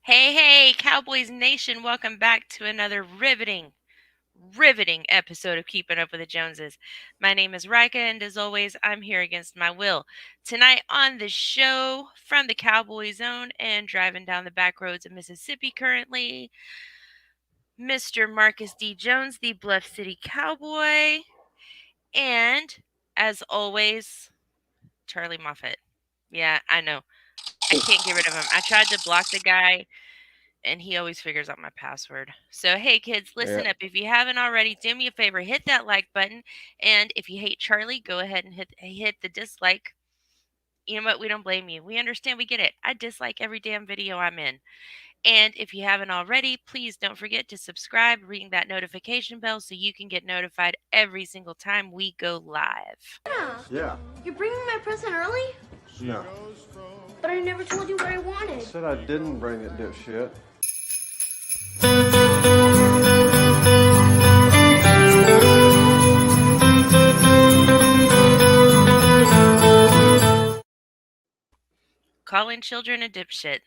Hey, Cowboys Nation, welcome back to another riveting episode of Keeping Up with the Joneses. My name is Rika, and as always, I'm here against my will. Tonight on the show, from the Cowboy Zone and driving down the back roads of Mississippi currently, Mr. Marcus D. Jones, the Bluff City Cowboy, and, as always, Charlie Moffett. Yeah, I know. I can't get rid of him. I tried to block the guy, and he always figures out my password. So, hey, kids, listen up. If you haven't already, do me a favor, hit that like button. And if you hate Charlie, go ahead and hit the dislike. You know what? We don't blame you. We understand. We get it. I dislike every damn video I'm in. And if you haven't already, please don't forget to subscribe, ring that notification bell so you can get notified every single time we go live. Yeah. You're bringing my present early? Yeah. But I never told you what I wanted. I said I didn't bring it, dipshit. Calling children a dipshit.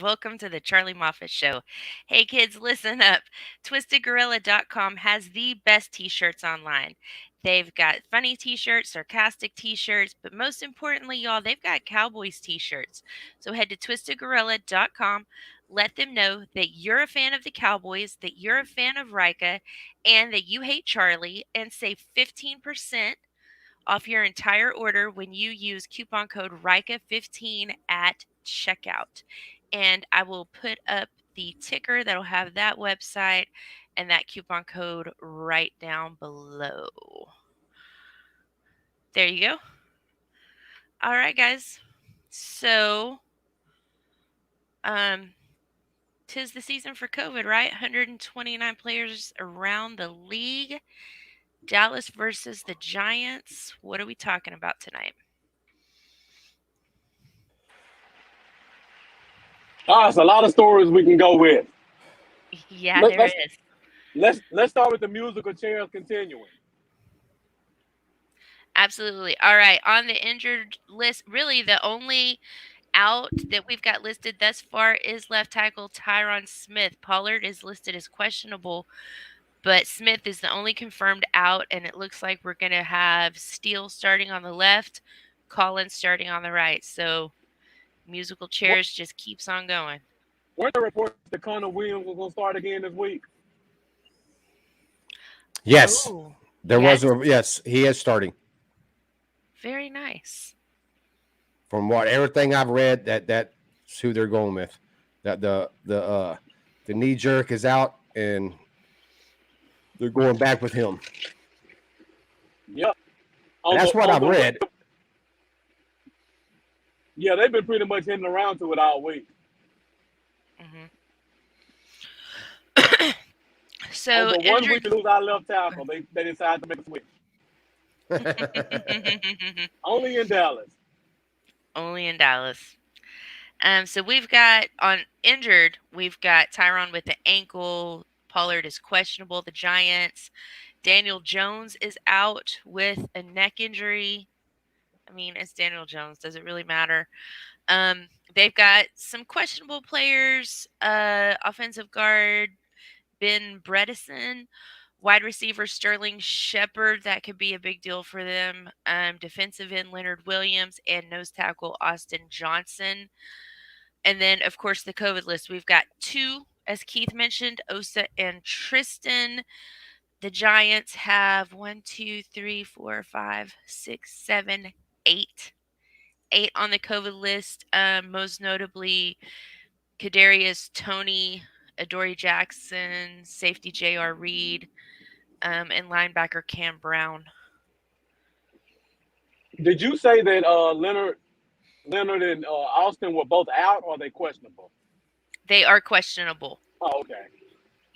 Welcome to the Charlie Moffett Show. Hey kids, listen up. TwistedGorilla.com has the best t-shirts online. They've got funny t-shirts, sarcastic t-shirts, but most importantly, y'all, they've got Cowboys t-shirts. So head to TwistedGorilla.com. Let them know that you're a fan of the Cowboys, that you're a fan of Rika, and that you hate Charlie, and save 15% off your entire order when you use coupon code RICA15 at checkout. And I will put up the ticker that'll have that website and that coupon code right down below. There you go. All right, guys. So, tis the season for COVID, right? 129 players around the league. Dallas versus the Giants. What are we talking about tonight? It's a lot of stories we can go with. Yeah, there is. Let's start with the musical chairs continuing. Absolutely. All right. On the injured list, really the only out that we've got listed thus far is left tackle Tyron Smith. Pollard is listed as questionable, but Smith is the only confirmed out, and it looks like we're going to have Steele starting on the left, Collins starting on the right. So musical chairs just keeps on going. Weren't there reports that Connor Williams was going to start again this week? Yes. Oh, Yes, he is starting. Very nice. From everything I've read, that's who they're going with. That the knee jerk is out and they're going back with him. Yep. That's what I've read. Yeah, they've been pretty much hitting around to it all week. Mm-hmm. So over 1 week to lose our left tackle, they decided to make a switch. Only in Dallas. Only in Dallas. So we've got on injured, we've got Tyron with the ankle. Pollard is questionable. The Giants. Daniel Jones is out with a neck injury. I mean, it's Daniel Jones. Does it really matter? They've got some questionable players. Offensive guard Ben Bredesen. Wide receiver Sterling Shepard, that could be a big deal for them. Defensive end Leonard Williams and nose tackle Austin Johnson. And then, of course, the COVID list. We've got two, as Keith mentioned, Osa and Tristan. The Giants have 1, 2, 3, 4, 5, 6, 7, 8. 8 on the COVID list. Most notably, Kadarius Toney, Adoree Jackson, safety J.R. Reed, and linebacker Cam Brown. Did you say that Leonard and Austin were both out, or are they questionable? They are questionable. Oh, okay.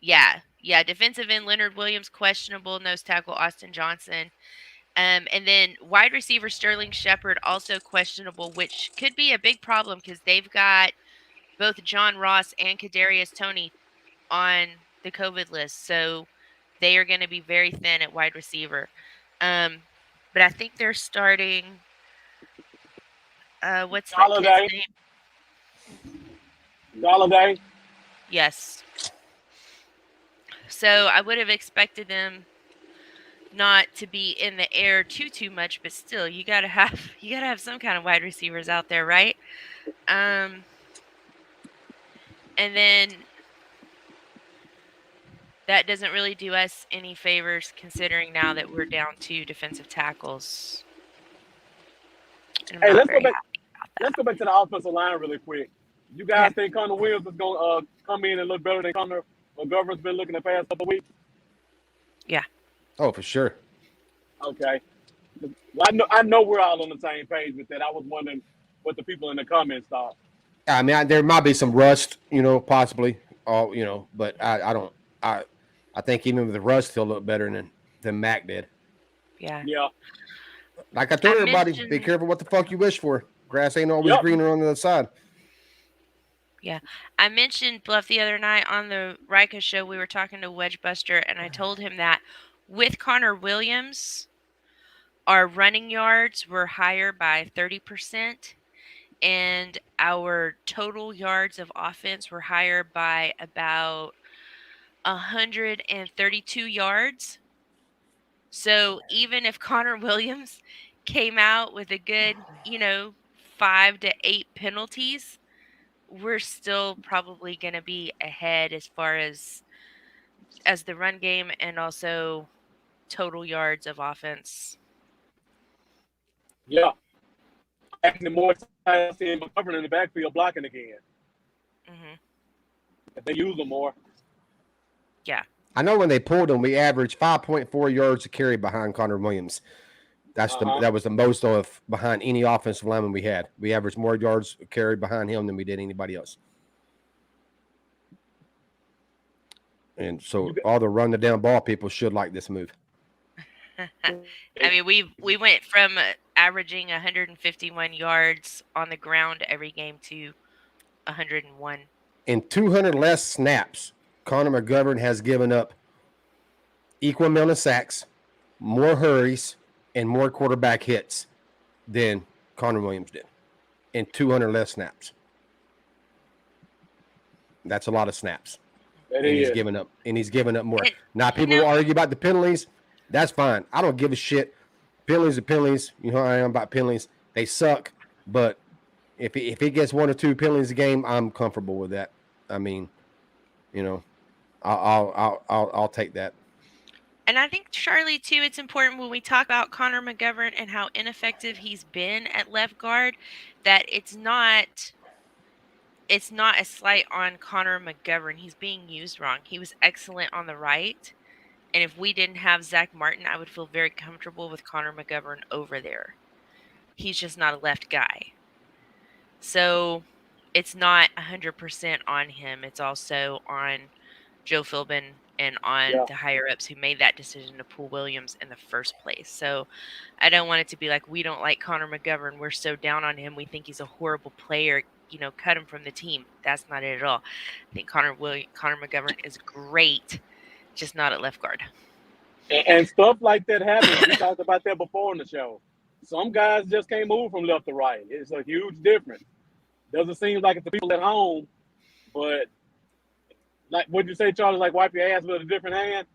Yeah. Defensive end Leonard Williams questionable. Nose tackle Austin Johnson. And then wide receiver Sterling Shepard also questionable, which could be a big problem because they've got both John Ross and Kadarius Toney on the COVID list, so they are going to be very thin at wide receiver. But I think they're starting. What's that kid's name? Galladay. Yes. So I would have expected them not to be in the air too much, but still, you gotta have some kind of wide receivers out there, right? And then that doesn't really do us any favors, considering now that we're down 2 defensive tackles. Hey, let's go back to the offensive line really quick. You guys think Connor Williams is going to come in and look better than Connor McGovern's been looking the past couple of weeks? Yeah. Oh, for sure. Okay. I know we're all on the same page with that. I was wondering what the people in the comments thought. I mean, there might be some rust, possibly. But I don't. I think even with the rust, he'll look better than Mac did. Yeah. Like I told everybody, be careful what the fuck you wish for. Grass ain't always greener on the other side. Yeah. I mentioned Bluff the other night on the Rika show. We were talking to Wedge Buster, and I told him that with Connor Williams, our running yards were higher by 30%, and our total yards of offense were higher by about 132 yards. So even if Connor Williams came out with a good, 5 to 8 penalties, we're still probably going to be ahead as far as the run game and also total yards of offense. Yeah. Actually, more times seeing McGovern in the backfield blocking again. Mm-hmm. If they use them more. Yeah. I know when they pulled him, we averaged 5.4 yards a carry behind Connor Williams. That was the most of behind any offensive lineman we had. We averaged more yards carry behind him than we did anybody else. And so all the run the down ball people should like this move. I mean, we went from averaging 151 yards on the ground every game to 101. In 200 less snaps, Connor McGovern has given up equal amount of sacks, more hurries, and more quarterback hits than Connor Williams did in 200 less snaps. That's a lot of snaps. He's given up more. Now, people will argue about the penalties. That's fine. I don't give a shit. Penalties are penalties. You know how I am about penalties. They suck. But if he gets 1 or 2 penalties a game, I'm comfortable with that. I mean, I'll take that. And I think, Charlie, too, it's important when we talk about Connor McGovern and how ineffective he's been at left guard, that it's not a slight on Connor McGovern. He's being used wrong. He was excellent on the right. And if we didn't have Zach Martin, I would feel very comfortable with Connor McGovern over there. He's just not a left guy. So it's not 100% on him. It's also on Joe Philbin and on the higher-ups who made that decision to pull Williams in the first place. So I don't want it to be like we don't like Connor McGovern. We're so down on him. We think he's a horrible player. Cut him from the team. That's not it at all. I think Connor McGovern is great, just not at left guard. And stuff like that happens. We talked about that before on the show. Some guys just can't move from left to right. It's a huge difference. Doesn't seem like it's the people at home, but like what you say, Charlie, like wipe your ass with a different hand?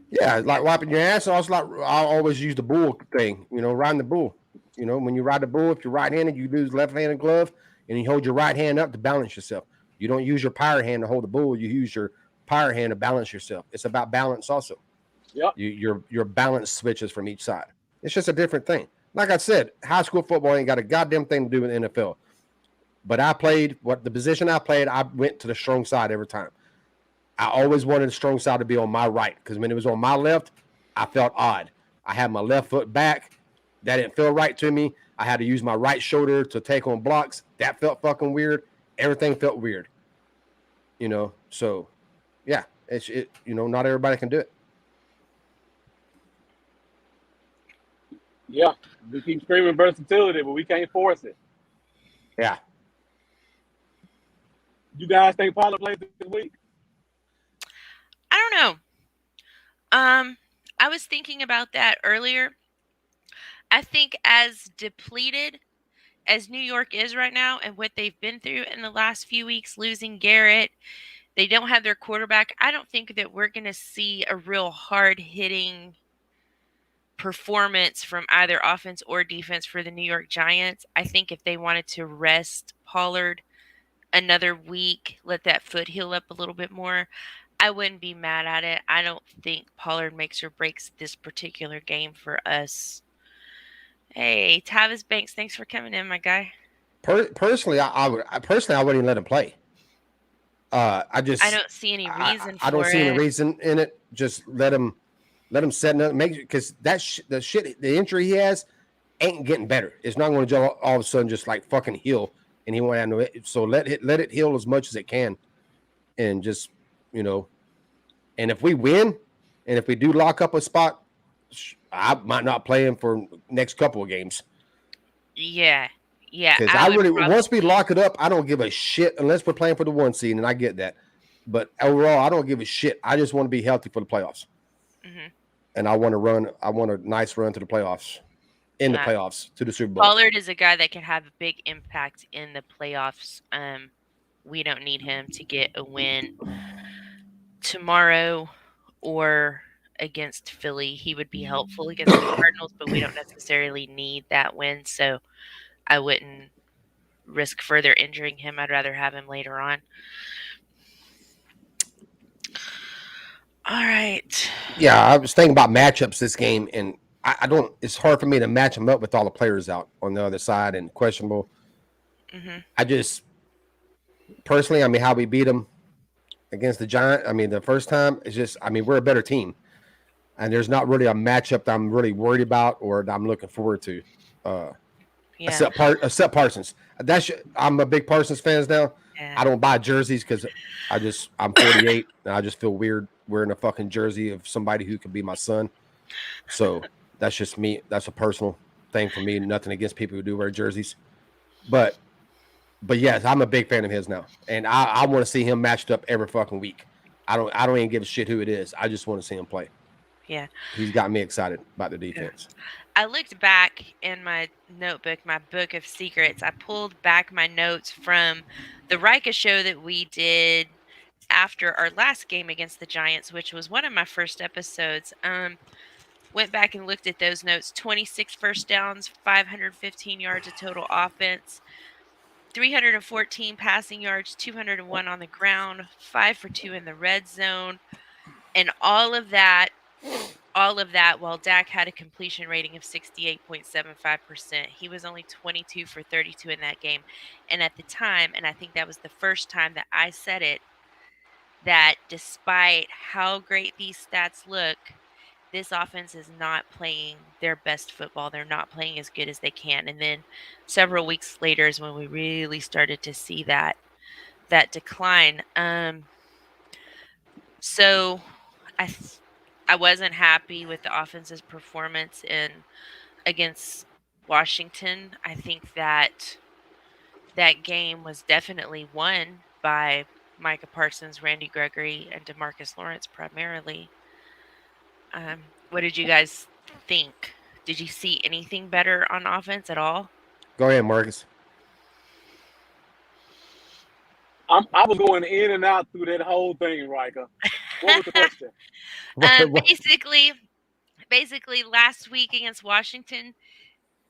Yeah, like wiping your ass. Also, like I always use the bull thing, riding the bull. When you ride the bull, if you're right-handed, you use left-handed glove, and you hold your right hand up to balance yourself. You don't use your power hand to hold the bull. You use your power hand to balance yourself. It's about balance also. Yep. Your balance switches from each side. It's just a different thing. Like I said, high school football ain't got a goddamn thing to do with the NFL. But I played what the position I played. I went to the strong side every time. I always wanted the strong side to be on my right because when it was on my left, I felt odd. I had my left foot back. That didn't feel right to me. I had to use my right shoulder to take on blocks. That felt fucking weird. Everything felt weird. So yeah, not everybody can do it. Yeah. We keep screaming versatility, but we can't force it. Yeah. You guys think Pollard plays this week? I don't know. I was thinking about that earlier. I think as depleted as New York is right now and what they've been through in the last few weeks, losing Garrett, they don't have their quarterback. I don't think that we're going to see a real hard-hitting performance from either offense or defense for the New York Giants. I think if they wanted to rest Pollard another week, let that foot heal up a little bit more, I wouldn't be mad at it. I don't think Pollard makes or breaks this particular game for us. Hey, Tavis Banks, thanks for coming in, my guy. Personally, I wouldn't let him play. I don't see any reason. I don't see any reason in it. Just let him set up, make because the injury he has ain't getting better. It's not going to all of a sudden just like fucking heal, and he won't have no. So let it heal as much as it can, and just and if we win, and if we do lock up a spot, I might not play him for next couple of games. Yeah. Because once we lock it up, I don't give a shit unless we're playing for the 1 seed, and I get that. But overall, I don't give a shit. I just want to be healthy for the playoffs. Mm-hmm. And I want a nice run to the playoffs, the playoffs to the Super Bowl. Pollard is a guy that can have a big impact in the playoffs. We don't need him to get a win tomorrow or against Philly. He would be helpful against the Cardinals, but we don't necessarily need that win. So I wouldn't risk further injuring him. I'd rather have him later on. All right. Yeah, I was thinking about matchups this game, and I don't. It's hard for me to match them up with all the players out on the other side and questionable. Mm-hmm. I just personally, how we beat them against the Giants. The first time it's just, we're a better team, and there's not really a matchup that I'm really worried about or that I'm looking forward to. Except Parsons. I'm a big Parsons fan now. Yeah. I don't buy jerseys because I'm 48 and I just feel weird wearing a fucking jersey of somebody who could be my son. So that's just me. That's a personal thing for me. Nothing against people who do wear jerseys, but yes, I'm a big fan of his now, and I want to see him matched up every fucking week. I don't even give a shit who it is. I just want to see him play. Yeah, he's got me excited about the defense. I looked back in my notebook, my book of secrets. I pulled back my notes from the Rika show that we did after our last game against the Giants, which was one of my first episodes. Went back and looked at those notes. 26 first downs, 515 yards of total offense, 314 passing yards, 201 on the ground, 5 for 2 in the red zone, and all of that while Dak had a completion rating of 68.75%. He was only 22 for 32 in that game. And at the time, and I think that was the first time that I said it, that despite how great these stats look, this offense is not playing their best football. They're not playing as good as they can. And then several weeks later is when we really started to see that decline. So I wasn't happy with the offense's performance against Washington. I think that game was definitely won by Micah Parsons, Randy Gregory, and DeMarcus Lawrence primarily. What did you guys think? Did you see anything better on offense at all? Go ahead, Marcus. I was going in and out through that whole thing, Rika. What was the question? Basically, last week against Washington,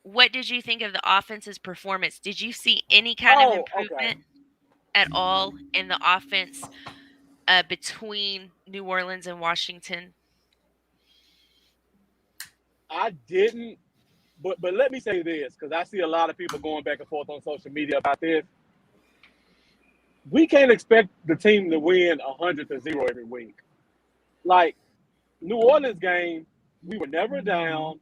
what did you think of the offense's performance? Did you see any kind of improvement at all in the offense between New Orleans and Washington? I didn't, but let me say this, because I see a lot of people going back and forth on social media about this. We can't expect the team to win 100-0 every week. Like New Orleans game, we were never down.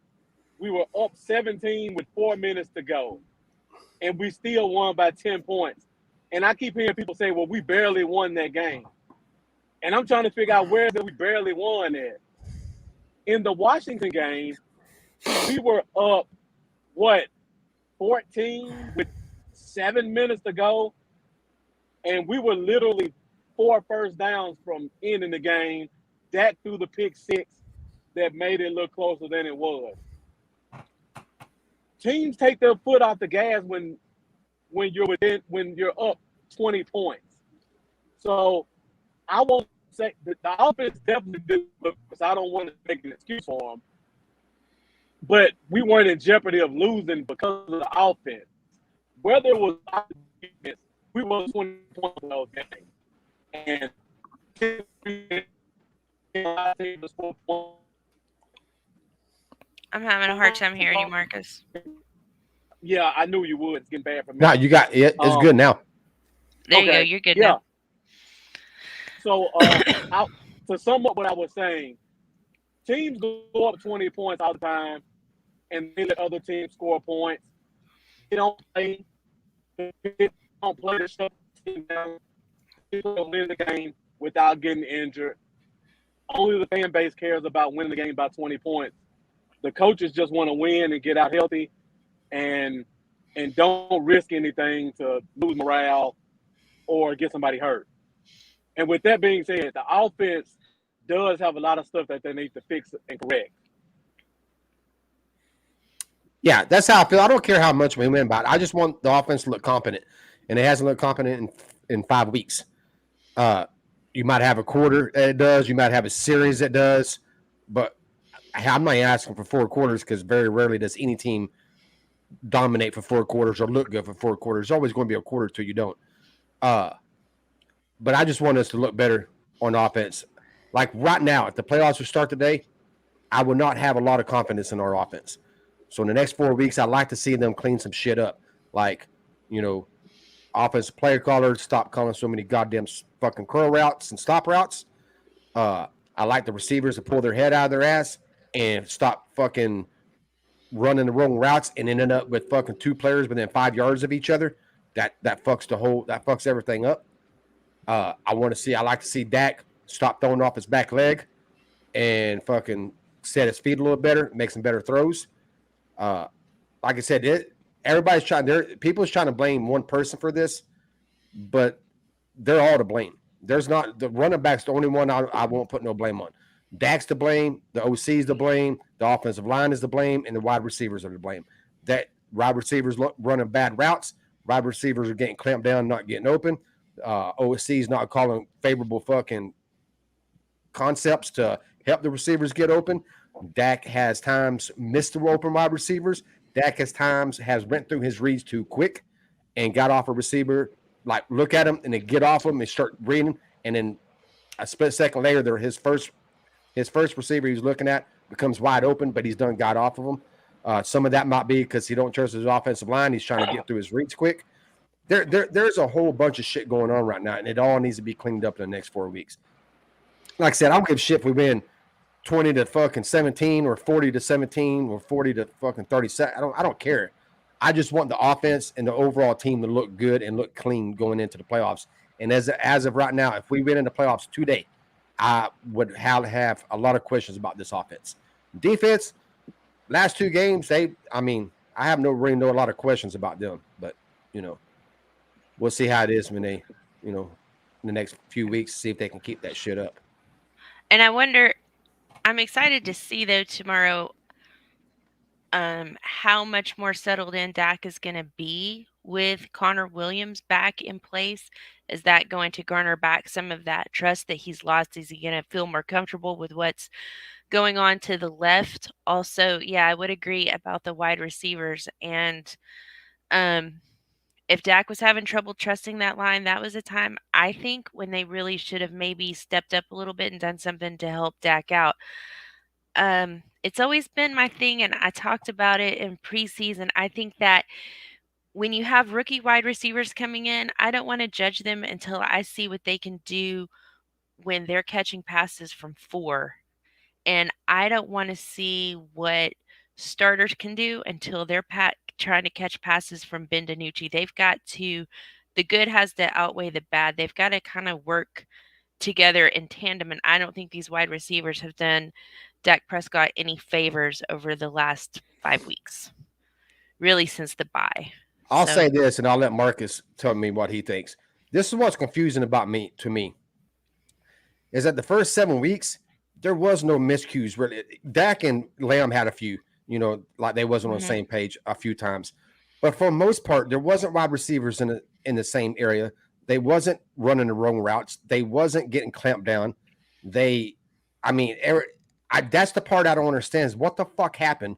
We were up 17 with 4 minutes to go, and we still won by 10 points. And I keep hearing people say, "Well, we barely won that game," and I'm trying to figure out where that we barely won at. In the Washington game, we were up what 14 with 7 minutes to go, and we were literally 4 first downs from ending the game. Dak threw the pick six that made it look closer than it was. Teams take their foot off the gas when you're up 20 points. So I won't say the offense definitely did, because I don't want to make an excuse for them. But we weren't in jeopardy of losing because of the offense. Whether it was defense, we won 20 points in those games. And I'm having a hard time hearing you, Marcus. Yeah, I knew you would. It's getting bad for me. No, you got it. It's good now. There you go. You're good now. So, to sum up what I was saying, teams go up 20 points all the time, and they let other teams score points. They don't play. They don't play the stuff. They don't win the game without getting injured. Only the fan base cares about winning the game by 20 points. The coaches just want to win and get out healthy, and don't risk anything to lose morale or get somebody hurt. And with that being said, the offense does have a lot of stuff that they need to fix and correct. Yeah, that's how I feel. I don't care how much we win about it. I just want the offense to look competent, and it hasn't looked competent in 5 weeks. You might have a quarter that it does. You might have a series that does. But I'm not asking for 4 quarters, because very rarely does any team dominate for 4 quarters or look good for 4 quarters. There's always going to be a quarter till you don't. But I just want us to look better on offense. Like right now, if the playoffs would start today, I would not have a lot of confidence in our offense. So in the next 4 weeks, I'd like to see them clean some shit up. Like, offensive player callers, stop calling so many goddamn fucking curl routes and stop routes. I like the receivers to pull their head out of their ass and stop fucking running the wrong routes and ending up with fucking 2 players within 5 yards of each other. That fucks everything up. I like to see Dak stop throwing off his back leg and fucking set his feet a little better, make some better throws. Like I said, people's trying to blame one person for this, but they're all to blame. There's not the running back's the only one I won't put no blame on. Dak's to blame, the OC's to blame, the offensive line is to blame, and the wide receivers are to blame. That wide receivers running bad routes, wide receivers are getting clamped down, not getting open. OC's not calling favorable fucking concepts to help the receivers get open. Dak has times missed the open wide receivers. Dak has went through his reads too quick and got off a receiver, like look at him and then get off him and start reading, and then a split second later, his first receiver he's looking at becomes wide open, but he's done got off of him. Some of that might be because he don't trust his offensive line. He's trying to get through his reads quick. There's a whole bunch of shit going on right now, and it all needs to be cleaned up in the next 4 weeks. Like I said, I don't give a shit if we win 20-17 or 40-17 or 40-37. I don't care. I just want the offense and the overall team to look good and look clean going into the playoffs. And as of right now, if we win in the playoffs today, I would have a lot of questions about this offense. Defense, last 2 games, I have really a lot of questions about them, but we'll see how it is when they, in the next few weeks, see if they can keep that shit up. And I wonder, I'm excited to see though tomorrow how much more settled in Dak is going to be with Connor Williams back in place. Is that going to garner back some of that trust that he's lost? Is he going to feel more comfortable with what's going on to the left? Also, yeah, I would agree about the wide receivers. And if Dak was having trouble trusting that line, that was a time, I think, when they really should have maybe stepped up a little bit and done something to help Dak out. It's always been my thing, and I talked about it in preseason. I think that when you have rookie wide receivers coming in, I don't want to judge them until I see what they can do when they're catching passes from 4. And I don't want to see what starters can do until they're trying to catch passes from Ben DiNucci. They've got to, the good has to outweigh the bad. They've got to kind of work together in tandem. And I don't think these wide receivers have done Dak Prescott any favors over the last 5 weeks, really since the bye. I'll So, say this, and I'll let Marcus tell me what he thinks. This is what's confusing about me to me is that the first 7 weeks there was no miscues. Really, Dak and Lamb had a few, like they wasn't on the same page a few times, but for the most part, there wasn't wide receivers in the same area. They wasn't running the wrong routes. They wasn't getting clamped down. That's the part I don't understand is what the fuck happened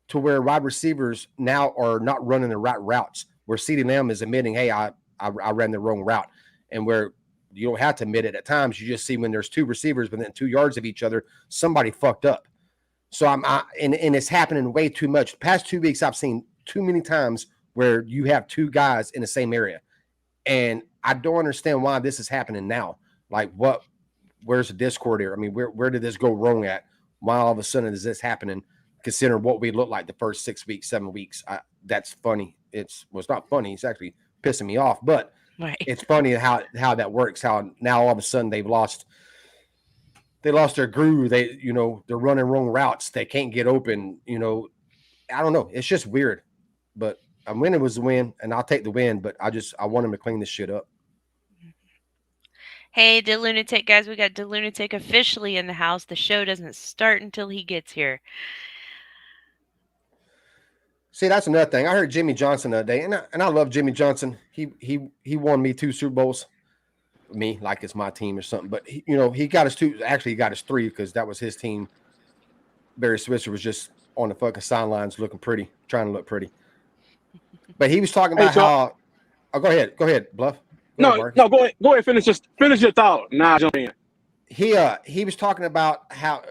to where wide receivers now are not running the right routes, where CeeDee Lamb is admitting, hey, I ran the wrong route, and where you don't have to admit it at times. You just see when there's two receivers within 2 yards of each other, somebody fucked up. So and it's happening way too much. The past 2 weeks, I've seen too many times where you have two guys in the same area. And I don't understand why this is happening now. Like, where's the discord here? I mean, where did this go wrong at? Why all of a sudden is this happening? Considering what we looked like the first 6 weeks, 7 weeks. That's funny. It's not funny. It's actually pissing me off, but it's funny how that works. How now all of a sudden they lost their groove. They're running wrong routes. They can't get open. I don't know. It's just weird. But a win was a win, and I'll take the win. But I want him to clean this shit up. Hey, the lunatic guys, we got the lunatic officially in the house. The show doesn't start until he gets here. See, that's another thing. I heard Jimmy Johnson the other day, and I love Jimmy Johnson. He won me 2 Super Bowls. Me, like it's my team or something. But he got his 2. Actually, he got his 3 because that was his team. Barry Switzer was just on the fucking sidelines looking pretty, trying to look pretty. But he was talking about how. Oh, go ahead, Bluff. Go ahead. Finish your thought. Now jump in. He was talking about how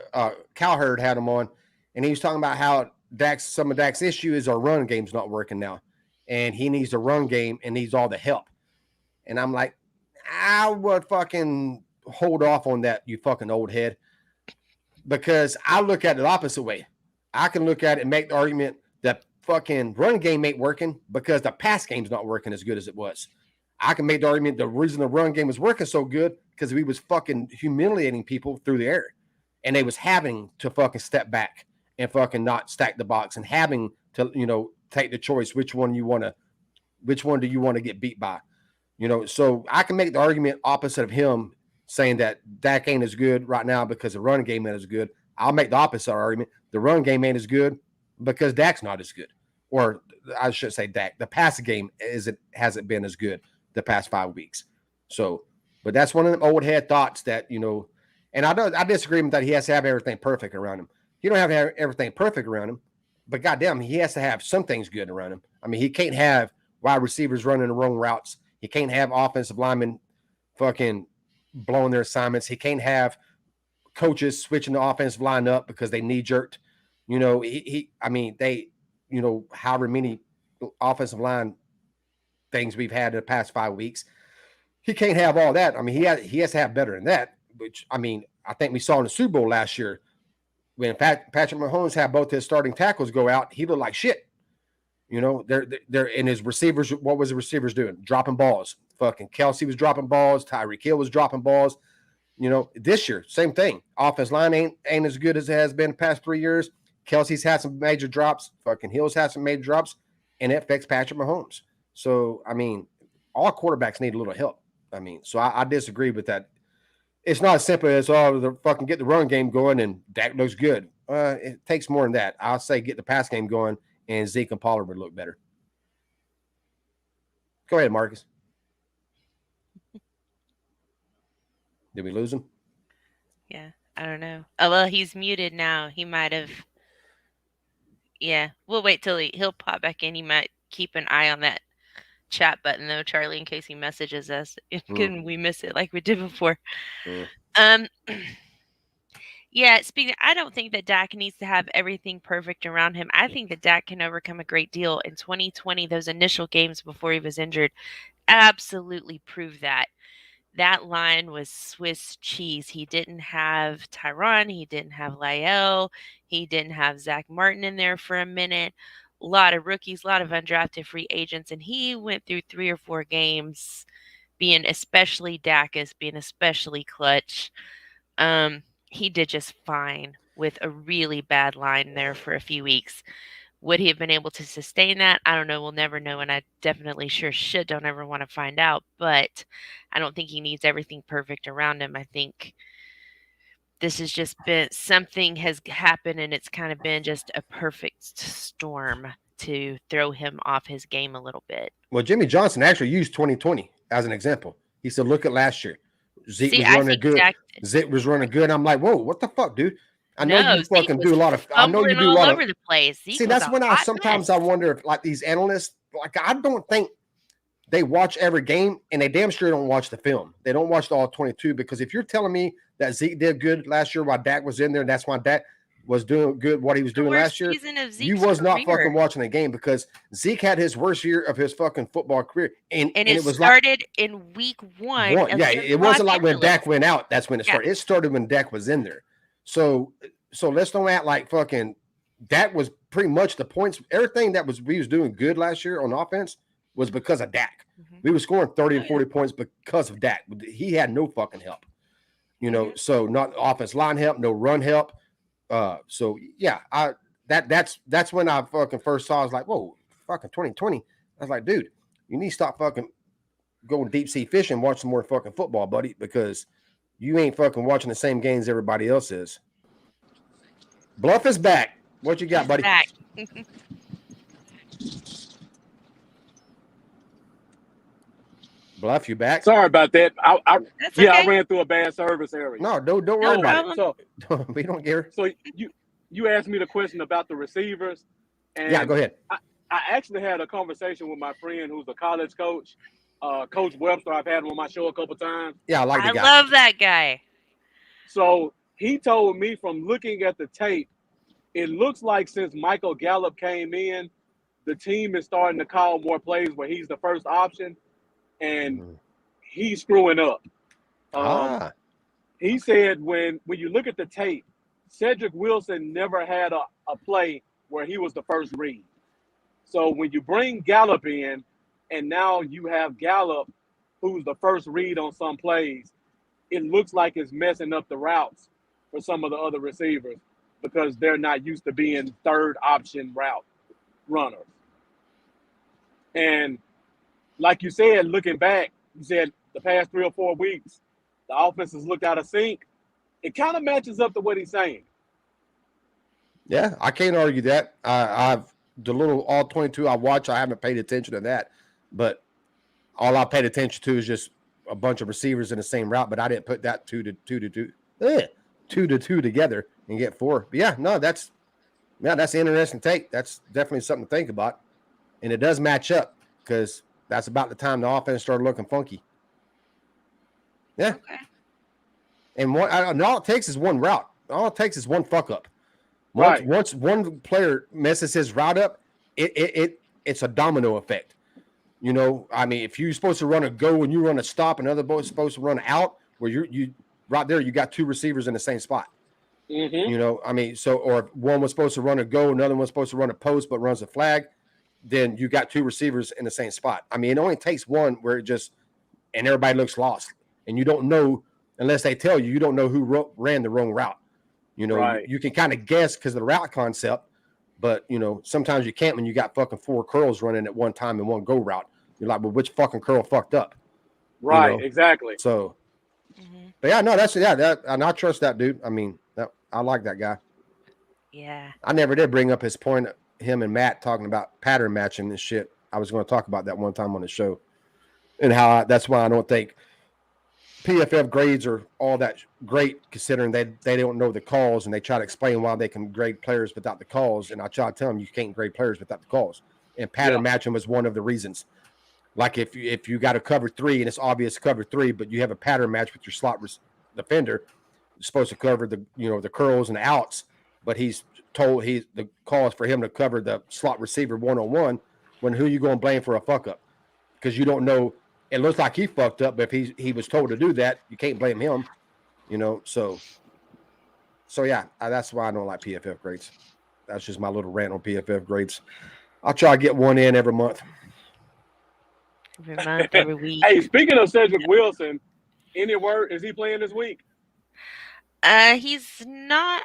Cowherd had him on, and he was talking about how some of Dak's issue is our run game's not working now, and he needs the run game and needs all the help. And I'm like, I would fucking hold off on that, you fucking old head, because I look at it the opposite way. I can look at it and make the argument that fucking run game ain't working because the pass game's not working as good as it was. I can make the argument the reason the run game was working so good because we was fucking humiliating people through the air, and they was having to fucking step back and fucking not stack the box and having to take the choice which one do you want to get beat by. So I can make the argument opposite of him saying that Dak ain't as good right now because the run game ain't as good. I'll make the opposite argument. The run game ain't as good because Dak's not as good. Or I should say Dak. The passing game hasn't been as good the past 5 weeks. So, but that's one of them old head thoughts that, and I disagree with that he has to have everything perfect around him. He don't have to have everything perfect around him, but goddamn, he has to have some things good around him. I mean, he can't have wide receivers running the wrong routes. He can't have offensive linemen fucking blowing their assignments. He can't have coaches switching the offensive line up because they knee jerked. However many offensive line things we've had in the past 5 weeks, he can't have all that. I mean, he has to have better than that, which, I mean, I think we saw in the Super Bowl last year when Patrick Mahomes had both his starting tackles go out, he looked like shit. They're in his receivers. What was the receivers doing? Dropping balls. Fucking Kelsey was dropping balls. Tyreek Hill was dropping balls. This year, same thing. Offense line ain't as good as it has been the past 3 years. Kelsey's had some major drops. Fucking Hill's had some major drops, and it affects Patrick Mahomes. So, I mean, all quarterbacks need a little help. I mean, so I disagree with that. It's not as simple as, the fucking get the run game going and Dak looks good. It takes more than that. I'll say get the pass game going, and Zeke and Pollard would look better. Go ahead, Marcus. Did we lose him? Yeah, I don't know. Oh, well, he's muted now. He might have. Yeah, we'll wait till he'll pop back in. He might keep an eye on that chat button, though, Charlie, in case he messages us. Can we miss it like we did before? Yeah, speaking, I don't think that Dak needs to have everything perfect around him. I think that Dak can overcome a great deal. In 2020, those initial games before he was injured absolutely proved that. That line was Swiss cheese. He didn't have Tyron, he didn't have Lyle, he didn't have Zach Martin in there for a minute. A lot of rookies, a lot of undrafted free agents, and he went through 3 or 4 games being especially Dacus, being especially clutch. He did just fine with a really bad line there for a few weeks. Would he have been able to sustain that? I don't know. We'll never know. And I definitely sure shit don't ever want to find out. But I don't think he needs everything perfect around him. I think this has just been something has happened and it's kind of been just a perfect storm to throw him off his game a little bit. Well, Jimmy Johnson actually used 2020 as an example. He said, look at last year. Zeke was running good. Zeke was running good. I'm like, whoa, what the fuck, dude? I know you fucking do a lot of. I know you do a lot over the place. See, that's when I sometimes I wonder if like these analysts, like I don't think they watch every game, and they damn sure don't watch the film. They don't watch all 22 because if you're telling me that Zeke did good last year while Dak was in there, and that's why Dak was doing good what he was doing last year, you was not fucking watching the game because Zeke had his worst year of his fucking football career, and it was started like, in week one. Yeah, it wasn't like when Dak went out. That's when it started. It started when Dak was in there. So let's don't act like fucking that was pretty much the points. Everything that we was doing good last year on offense was because of Dak. Mm-hmm. We were scoring 30 and 40 points because of Dak. He had no fucking help. You know, so not offense line help, no run help. So yeah, that's when I fucking first saw. I was like, whoa, fucking 2020. I was like, dude, you need to stop fucking going deep sea fishing, watch some more fucking football, buddy, because you ain't fucking watching the same games everybody else is. Bluff is back. What you got, buddy? Back. Bluff, you back? Sorry about that. Okay. I ran through a bad service area. No, don't worry about it. So we don't care. So you asked me the question about the receivers. And yeah, go ahead. I actually had a conversation with my friend who's a college coach, Coach Webster. I've had him on my show a couple times. Yeah, I love that guy. So he told me from looking at the tape, it looks like since Michael Gallup came in, the team is starting to call more plays where he's the first option, and he's screwing up. He said when you look at the tape, Cedric Wilson never had a play where he was the first read. So when you bring Gallup in, and now you have Gallup, who's the first read on some plays, it looks like it's messing up the routes for some of the other receivers because they're not used to being third option route runners. And like you said, looking back, you said the past 3 or 4 weeks, the offense has looked out of sync. It kind of matches up to what he's saying. Yeah, I can't argue that. I've the little all 22 I watch, I haven't paid attention to that, but all I paid attention to is just a bunch of receivers in the same route. But I didn't put that two to two together and get 4. But yeah, no, that's an interesting take. That's definitely something to think about, and it does match up because that's about the time the offense started looking funky. Yeah, okay. And all it takes is one route. All it takes is one fuck up. Once one player messes his route up, it's a domino effect. You know, I mean, if you're supposed to run a go and you run a stop, another boy's supposed to run out, where you right there, you got 2 receivers in the same spot. Mm-hmm. You know, I mean, so or one was supposed to run a go, another one's supposed to run a post but runs a flag, then you got 2 receivers in the same spot. I mean, it only takes one where it just and everybody looks lost, and you don't know unless they tell you. You don't know who ran the wrong route. You know, you can kind of guess because of the route concept, but, you know, sometimes you can't when you got fucking 4 curls running at one time in one go route. You're like, well, which fucking curl fucked up? Right, you know? Exactly. So, but yeah, no, and I trust that dude. I mean, I like that guy. Yeah. I never did bring up his point, him and Matt talking about pattern matching and shit. I was going to talk about that one time on the show and how that's why I don't think PFF grades are all that great, considering they don't know the calls, and they try to explain why they can grade players without the calls. And I try to tell them you can't grade players without the calls. And pattern matching was one of the reasons. Like if you got a cover 3 and it's obvious cover 3, but you have a pattern match with your slot defender, supposed to cover the the curls and outs, but he's told the call is for him to cover the slot receiver 1-on-1. When who you going to blame for a fuck up? Because you don't know. It looks like he fucked up, but if he was told to do that, you can't blame him. So yeah, that's why I don't like PFF grades. That's just my little rant on PFF grades. I'll try to get one in every month. Every month, every week. Hey, speaking of Cedric Wilson, any word? Is he playing this week? He's not.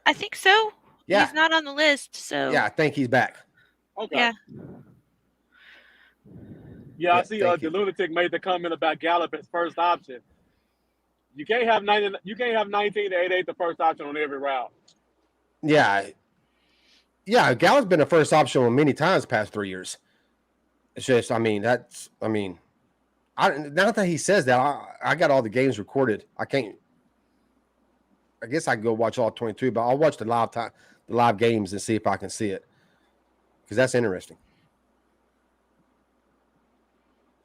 I think so. Yeah. He's not on the list. So yeah, I think he's back. Okay. Yeah. Yeah, I see. The lunatic made the comment about Gallup as first option. You can't have 19 to 88 the first option on every route. Yeah, Gallup's been the first option on many times the past 3 years. It's just, now that he says that, I got all the games recorded. I guess I can go watch all 22, but I'll watch the live games and see if I can see it, because that's interesting.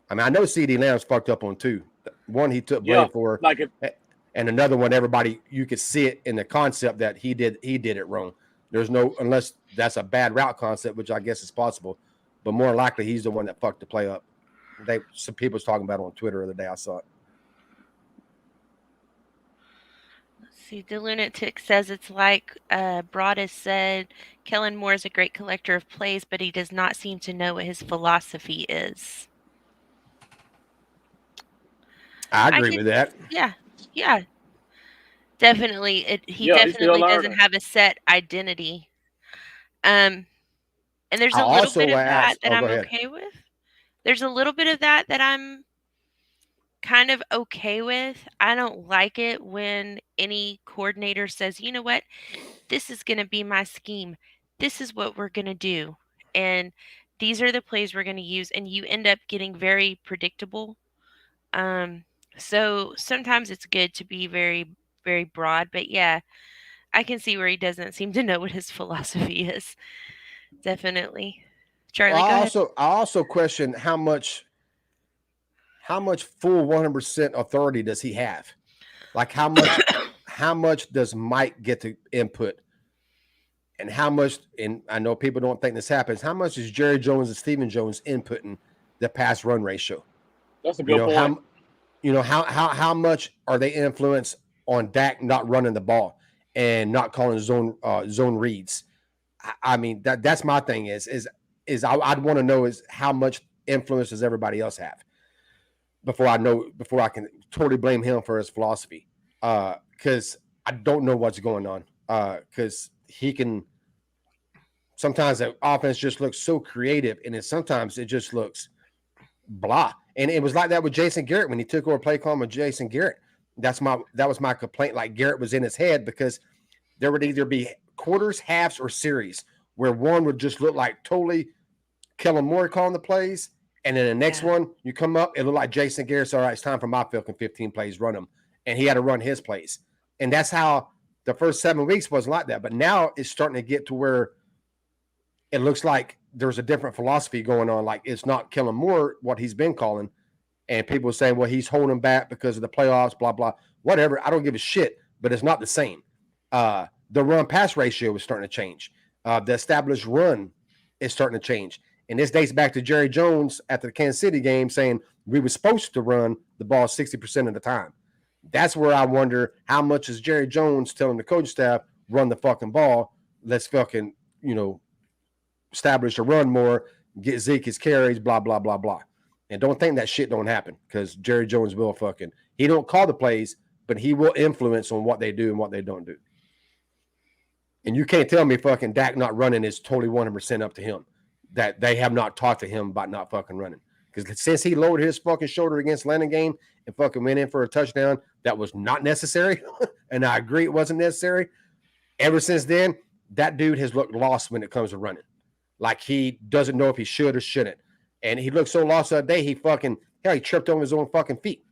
I know CD Lamb's fucked up on two. One he took blame for, and another one you could see it in the concept that he did it wrong. There's no, unless that's a bad route concept, which I guess is possible, but more likely he's the one that fucked the play up. Some people was talking about it on Twitter the other day. I saw it. Let's see, the lunatic says it's like Broadus said, Kellen Moore is a great collector of plays, but he does not seem to know what his philosophy is. I agree with that. Yeah. Definitely. He definitely doesn't have a set identity. And there's a little bit of that I'm okay with. There's a little bit of that I'm kind of okay with. I don't like it when any coordinator says, you know what, this is going to be my scheme. This is what we're going to do. And these are the plays we're going to use. And you end up getting very predictable. So sometimes it's good to be very, very broad. But yeah, I can see where he doesn't seem to know what his philosophy is. Definitely. Charlie, go ahead. I also question how much full 100% authority does he have? Like how much does Mike get to input? And how much, and I know people don't think this happens, how much is Jerry Jones and Stephen Jones inputting the pass run ratio? That's a good point. How much are they influenced on Dak not running the ball and not calling zone reads? I mean, that's my thing is I'd want to know is how much influence does everybody else have before I can totally blame him for his philosophy. Because I don't know what's going on. Because he can, sometimes the offense just looks so creative, and then sometimes it just looks blah. And it was like that with Jason Garrett when he took over play call with Jason Garrett. That was my complaint. Like Garrett was in his head, because there would either be quarters, halves, or series where one would just look like totally Kellen Moore calling the plays, and then the next one you come up, it looked like Jason Garrett's all right. It's time for my 15 plays, run them, and he had to run his plays. And that's how the first 7 weeks wasn't like that. But now it's starting to get to where it looks like there's a different philosophy going on. Like it's not Kellen Moore what he's been calling, and people are saying, well, he's holding back because of the playoffs, blah blah, whatever. I don't give a shit, but it's not the same. The run-pass ratio is starting to change. The established run is starting to change. And this dates back to Jerry Jones at the Kansas City game saying we were supposed to run the ball 60% of the time. That's where I wonder how much is Jerry Jones telling the coaching staff, run the fucking ball. Let's fucking, establish a run more, get Zeke his carries, blah, blah, blah, blah. And don't think that shit don't happen, because Jerry Jones will he don't call the plays, but he will influence on what they do and what they don't do. And you can't tell me fucking Dak not running is totally 100% up to him. That they have not talked to him about not fucking running. Because since he lowered his fucking shoulder against Lennon game and fucking went in for a touchdown, that was not necessary. And I agree it wasn't necessary. Ever since then, that dude has looked lost when it comes to running. Like he doesn't know if he should or shouldn't. And he looked so lost that day, he tripped over his own fucking feet.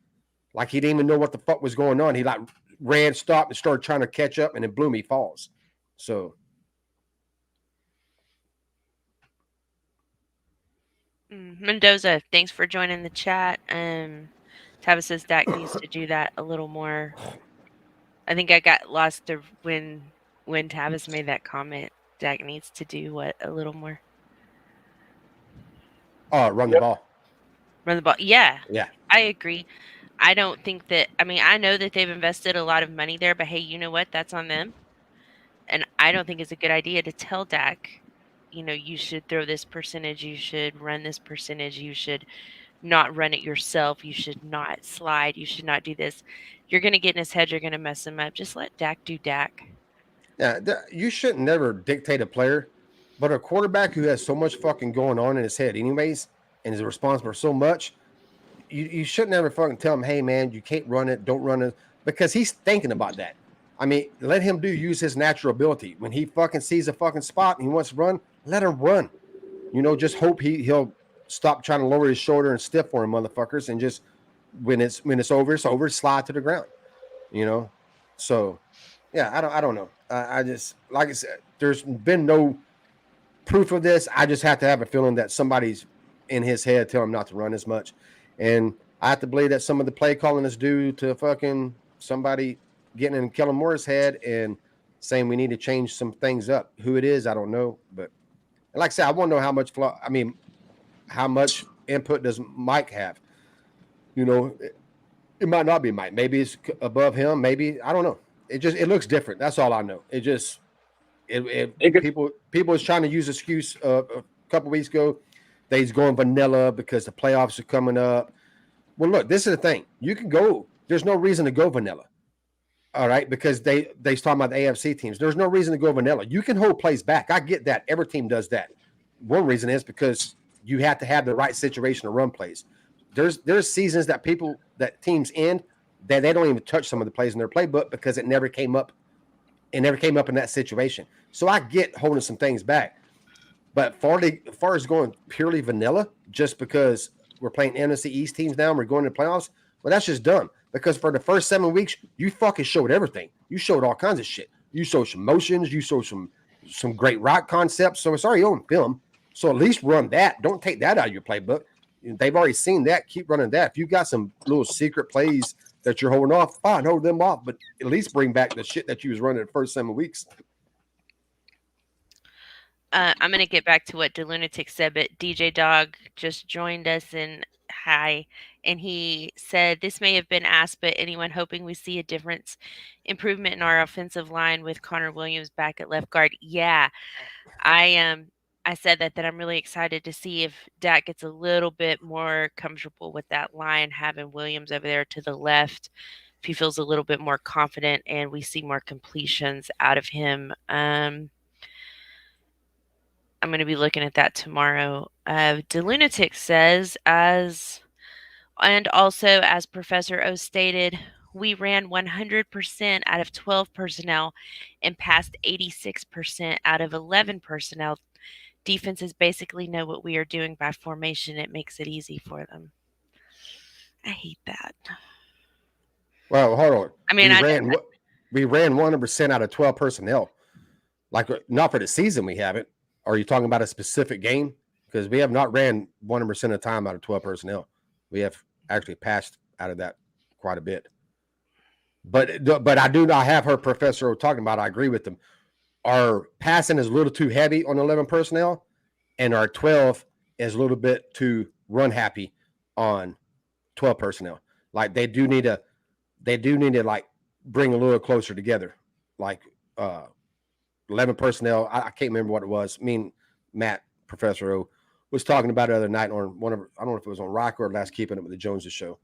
Like he didn't even know what the fuck was going on. He like ran, stopped, and started trying to catch up, and then boom, he falls. So Mendoza, thanks for joining the chat. Tavis says Dak needs to do that a little more. I think I got lost when Tavis made that comment. Dak needs to do what a little more. Oh, run the Yep. ball. Run the ball. Yeah, Yeah. I agree. I don't think that. I mean, I know that they've invested a lot of money there, but hey, you know what? That's on them. And I don't think it's a good idea to tell Dak, you should throw this percentage, you should run this percentage, you should not run it yourself, you should not slide, you should not do this. You're going to get in his head, you're going to mess him up. Just let Dak do Dak. Yeah. You shouldn't never dictate a player, but a quarterback who has so much fucking going on in his head, anyways, and is responsible for so much, you shouldn't ever fucking tell him, hey man, you can't run it, don't run it, because he's thinking about that. I mean, let him use his natural ability. When he fucking sees a fucking spot and he wants to run, let him run. Just hope he'll stop trying to lower his shoulder and stiff for him, motherfuckers, and just when it's over, it's over, slide to the ground. So yeah, I don't know. I just, like I said, there's been no proof of this. I just have to have a feeling that somebody's in his head telling him not to run as much. And I have to believe that some of the play calling is due to fucking somebody getting in Kellen Moore's head and saying we need to change some things up. Who it is, I don't know. But like I said, I want to know how much how much input does Mike have? It might not be Mike. Maybe it's above him. Maybe, I don't know. It looks different. That's all I know. People is trying to use excuse a couple weeks ago. They's going vanilla because the playoffs are coming up. Well, look, this is the thing. You can go. There's no reason to go vanilla. All right, because they's talking about the AFC teams. There's no reason to go vanilla. You can hold plays back. I get that. Every team does that. One reason is because you have to have the right situation to run plays. There's seasons that teams end that they don't even touch some of the plays in their playbook because it never came up. It never came up in that situation. So I get holding some things back. But as far as going purely vanilla, just because we're playing NFC East teams now and we're going to the playoffs, well, that's just dumb. Because for the first 7 weeks, you fucking showed everything. You showed all kinds of shit. You showed some motions. You showed some great rock concepts. So it's already on film. So at least run that. Don't take that out of your playbook. They've already seen that. Keep running that. If you got some little secret plays that you're holding off, fine, hold them off. But at least bring back the shit that you was running the first 7 weeks. I'm going to get back to what DeLunatic said, but DJ Dog just joined us and hi. And he said, this may have been asked, but anyone hoping we see a improvement in our offensive line with Connor Williams back at left guard? Yeah, I said that I'm really excited to see if Dak gets a little bit more comfortable with that line, having Williams over there to the left. If he feels a little bit more confident and we see more completions out of him. I'm going to be looking at that tomorrow. DeLunatic says, and also as Professor O stated, we ran 100% out of 12 personnel and passed 86% out of 11 personnel. Defenses basically know what we are doing by formation. It makes it easy for them. I hate that. Well, hold on. I mean, we ran 100% out of 12 personnel. Like, not for the season we haven't. Are you talking about a specific game? Because we have not ran 100% of the time out of 12 personnel. We have actually passed out of that quite a bit. But I do not have heard Professor O talking about. I agree with them. Our passing is a little too heavy on 11 personnel, and our 12 is a little bit too run happy on 12 personnel. Like they do need to like bring a little closer together. Like 11 personnel. I can't remember what it was. I mean, Matt, Professor O, was talking about it the other night on one of, I don't know if it was on Rock or last Keeping It with the Joneses show.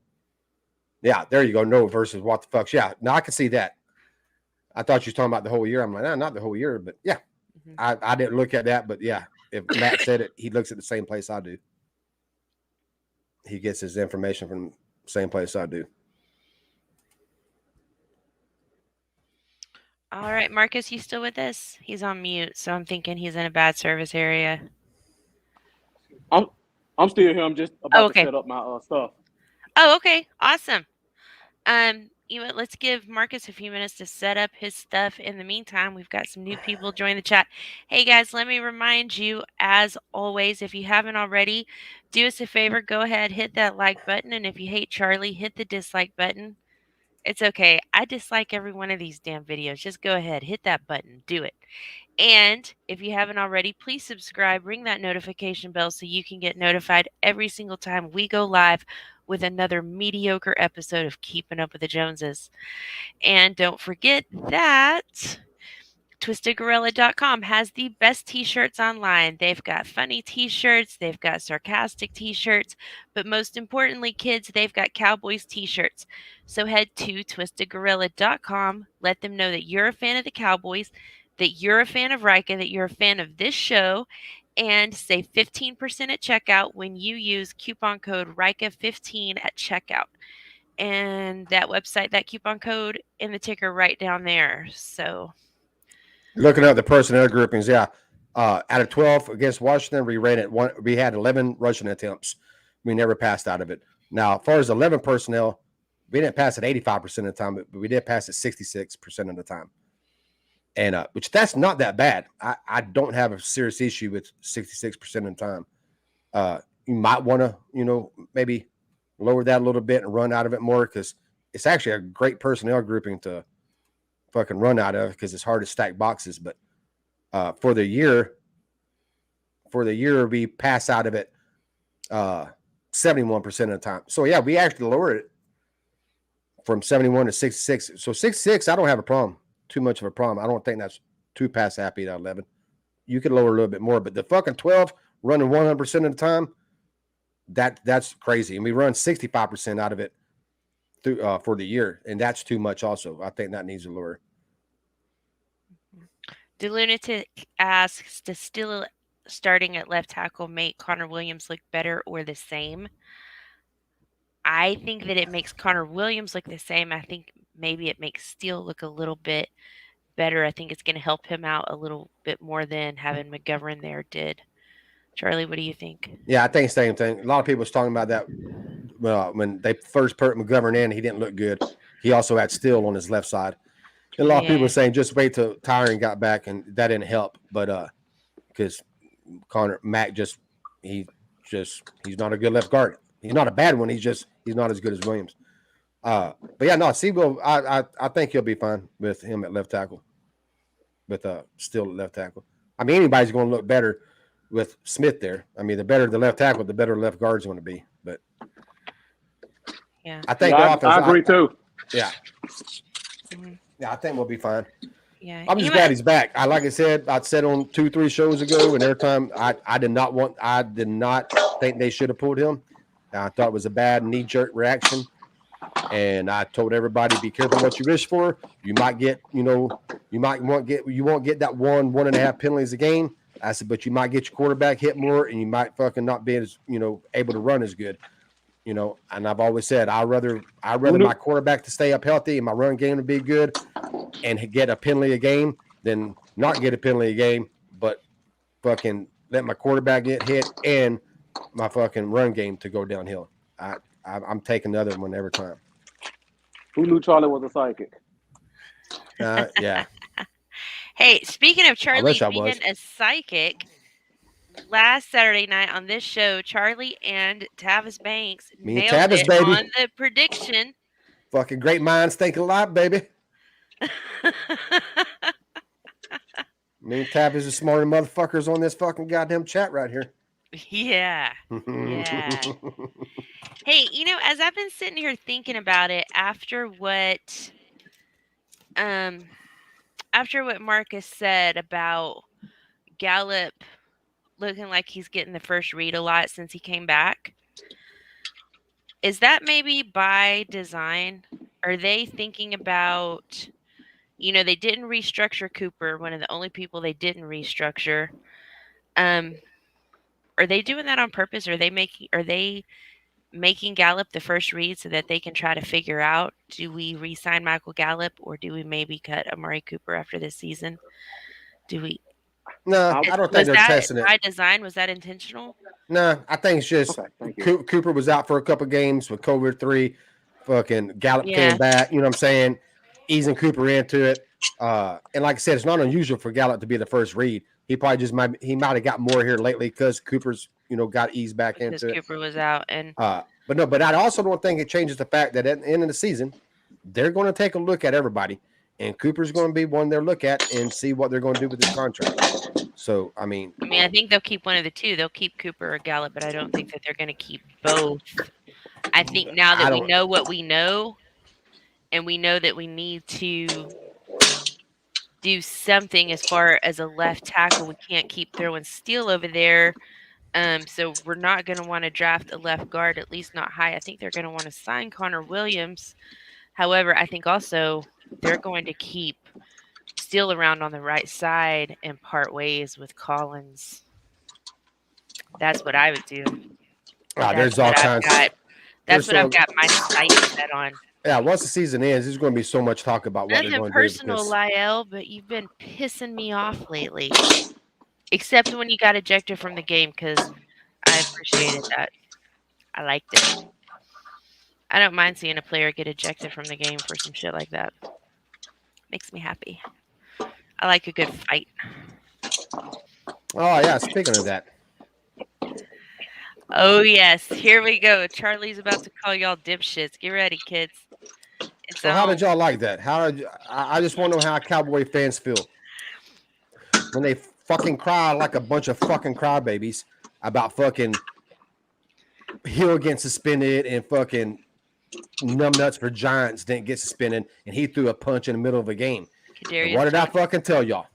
Yeah, there you go. No versus what the fuck's. Yeah, now I can see that. I thought you was talking about the whole year. I'm like, nah, not the whole year, but yeah. Mm-hmm. I didn't look at that, but yeah, if Matt said it, he looks at the same place I do. He gets his information from the same place I do. All right, Marcus, you still with us? He's on mute, so I'm thinking he's in a bad service area. I'm still here. I'm just about to set up my stuff. Oh, okay, awesome. Let's give Marcus a few minutes to set up his stuff. In the meantime, we've got some new people join the chat. Hey guys, let me remind you, as always, if you haven't already, do us a favor, go ahead, hit that like button, and if you hate Charlie, hit the dislike button. It's okay. I dislike every one of these damn videos. Just go ahead, hit that button, do it. And if you haven't already, please subscribe, ring that notification bell so you can get notified every single time we go live with another mediocre episode of Keeping Up with the Joneses. And don't forget that TwistedGorilla.com has the best t-shirts online. They've got funny t-shirts, they've got sarcastic t-shirts, but most importantly, kids, they've got Cowboys t-shirts. So head to TwistedGorilla.com, let them know that you're a fan of the Cowboys, that you're a fan of Rika, that you're a fan of this show, and save 15% at checkout when you use coupon code RIKA15 at checkout. And that website, that coupon code in the ticker right down there. So looking at the personnel groupings, yeah. Out of 12 against Washington, we had 11 rushing attempts. We never passed out of it. Now, as far as 11 personnel, we didn't pass it 85% of the time, but we did pass it 66% of the time. And which that's not that bad. I don't have a serious issue with 66% of the time. You might want to, maybe lower that a little bit and run out of it more, because it's actually a great personnel grouping to fucking run out of, because it's hard to stack boxes. But for the year we pass out of it 71% of the time. So yeah, we actually lowered it from 71 to 66. So 66, I don't have a problem. Too much of a problem. I don't think that's too pass happy at 11. You could lower a little bit more, but the fucking 12 running 100% of the time, that's crazy. And we run 65% out of it through for the year, and that's too much also. I think that needs a lower. The Lunatic asks, does still starting at left tackle make Connor Williams look better or the same? I think that it makes Connor Williams look the same. I think maybe it makes Steele look a little bit better. I think it's going to help him out a little bit more than having McGovern there did. Charlie, what do you think? Yeah, I think same thing. A lot of people was talking about that when they first put McGovern in, he didn't look good. He also had Steele on his left side. And a lot of people were saying just wait till Tyron got back, and that didn't help. But because Mac he's not a good left guard. He's not a bad one. He's not as good as Williams. But yeah, no, Seagull, I think he'll be fine with him at left tackle. With Steele at left tackle. I mean, anybody's going to look better with Smith there. I mean, the better the left tackle, the better left guard's going to be. But yeah, I think I agree too. Yeah. Mm-hmm. Yeah, I think we'll be fine. Yeah, I'm just glad he's back. Like I said on 2-3 shows ago, and every time I did not think they should have pulled him. I thought it was a bad knee-jerk reaction. And I told everybody, be careful what you wish for. You might get, you won't get that 1.5 penalties a game. I said, but you might get your quarterback hit more, and you might fucking not be as, able to run as good. And I've always said I'd rather my quarterback to stay up healthy and my run game to be good and get a penalty a game than not get a penalty a game, but fucking let my quarterback get hit and my fucking run game to go downhill. I'm taking the other one every time. Who knew Charlie was a psychic? Yeah. Hey, speaking of Charlie being a psychic, last Saturday night on this show, Charlie and Tavis Banks nailed it on the prediction. Fucking great minds think alike, baby. Me and Tavis are smarter motherfuckers on this fucking goddamn chat right here. Yeah. Yeah. Hey, as I've been sitting here thinking about it after what Marcus said about Gallup looking like he's getting the first read a lot since he came back, is that maybe by design? Are they thinking about, they didn't restructure Cooper, one of the only people they didn't restructure. Are they doing that on purpose? Are they making Gallup the first read so that they can try to figure out, do we re-sign Michael Gallup or do we maybe cut Amari Cooper after this season? No, I don't think they're testing it. By design? Was that intentional? No, I think it's just Cooper was out for a couple games with COVID-3. Fucking Gallup came back, you know what I'm saying? Easing Cooper into it. And like I said, it's not unusual for Gallup to be the first read. He probably might have got more here lately because Cooper's, got eased back into it. Cooper was out. But I also don't think it changes the fact that at the end of the season, they're going to take a look at everybody, and Cooper's going to be one they'll look at and see what they're going to do with his contract. So, I mean, I think they'll keep one of the two. They'll keep Cooper or Gallup, but I don't think that they're going to keep both. I think now that we know what we know, and we know that we need to do something as far as a left tackle, we can't keep throwing Steele over there. So we're not going to want to draft a left guard, at least not high. I think they're going to want to sign Connor Williams. However, I think also they're going to keep Steele around on the right side and part ways with Collins. That's what I would do. There's all kinds. That's what I've got my sights set on. Yeah, once the season ends, there's going to be so much talk about what they're going to do. Personal, Lyle, but you've been pissing me off lately. Except when you got ejected from the game, because I appreciated that. I liked it. I don't mind seeing a player get ejected from the game for some shit like that. Makes me happy. I like a good fight. Oh, yeah, speaking of that. Oh, yes. Here we go. Charlie's about to call y'all dipshits. Get ready, kids. So how did y'all like that? I just want to know how Cowboy fans feel when they fucking cry like a bunch of fucking crybabies about fucking Hill getting suspended and fucking numbnuts for Giants didn't get suspended and he threw a punch in the middle of a game. What did I fucking tell y'all?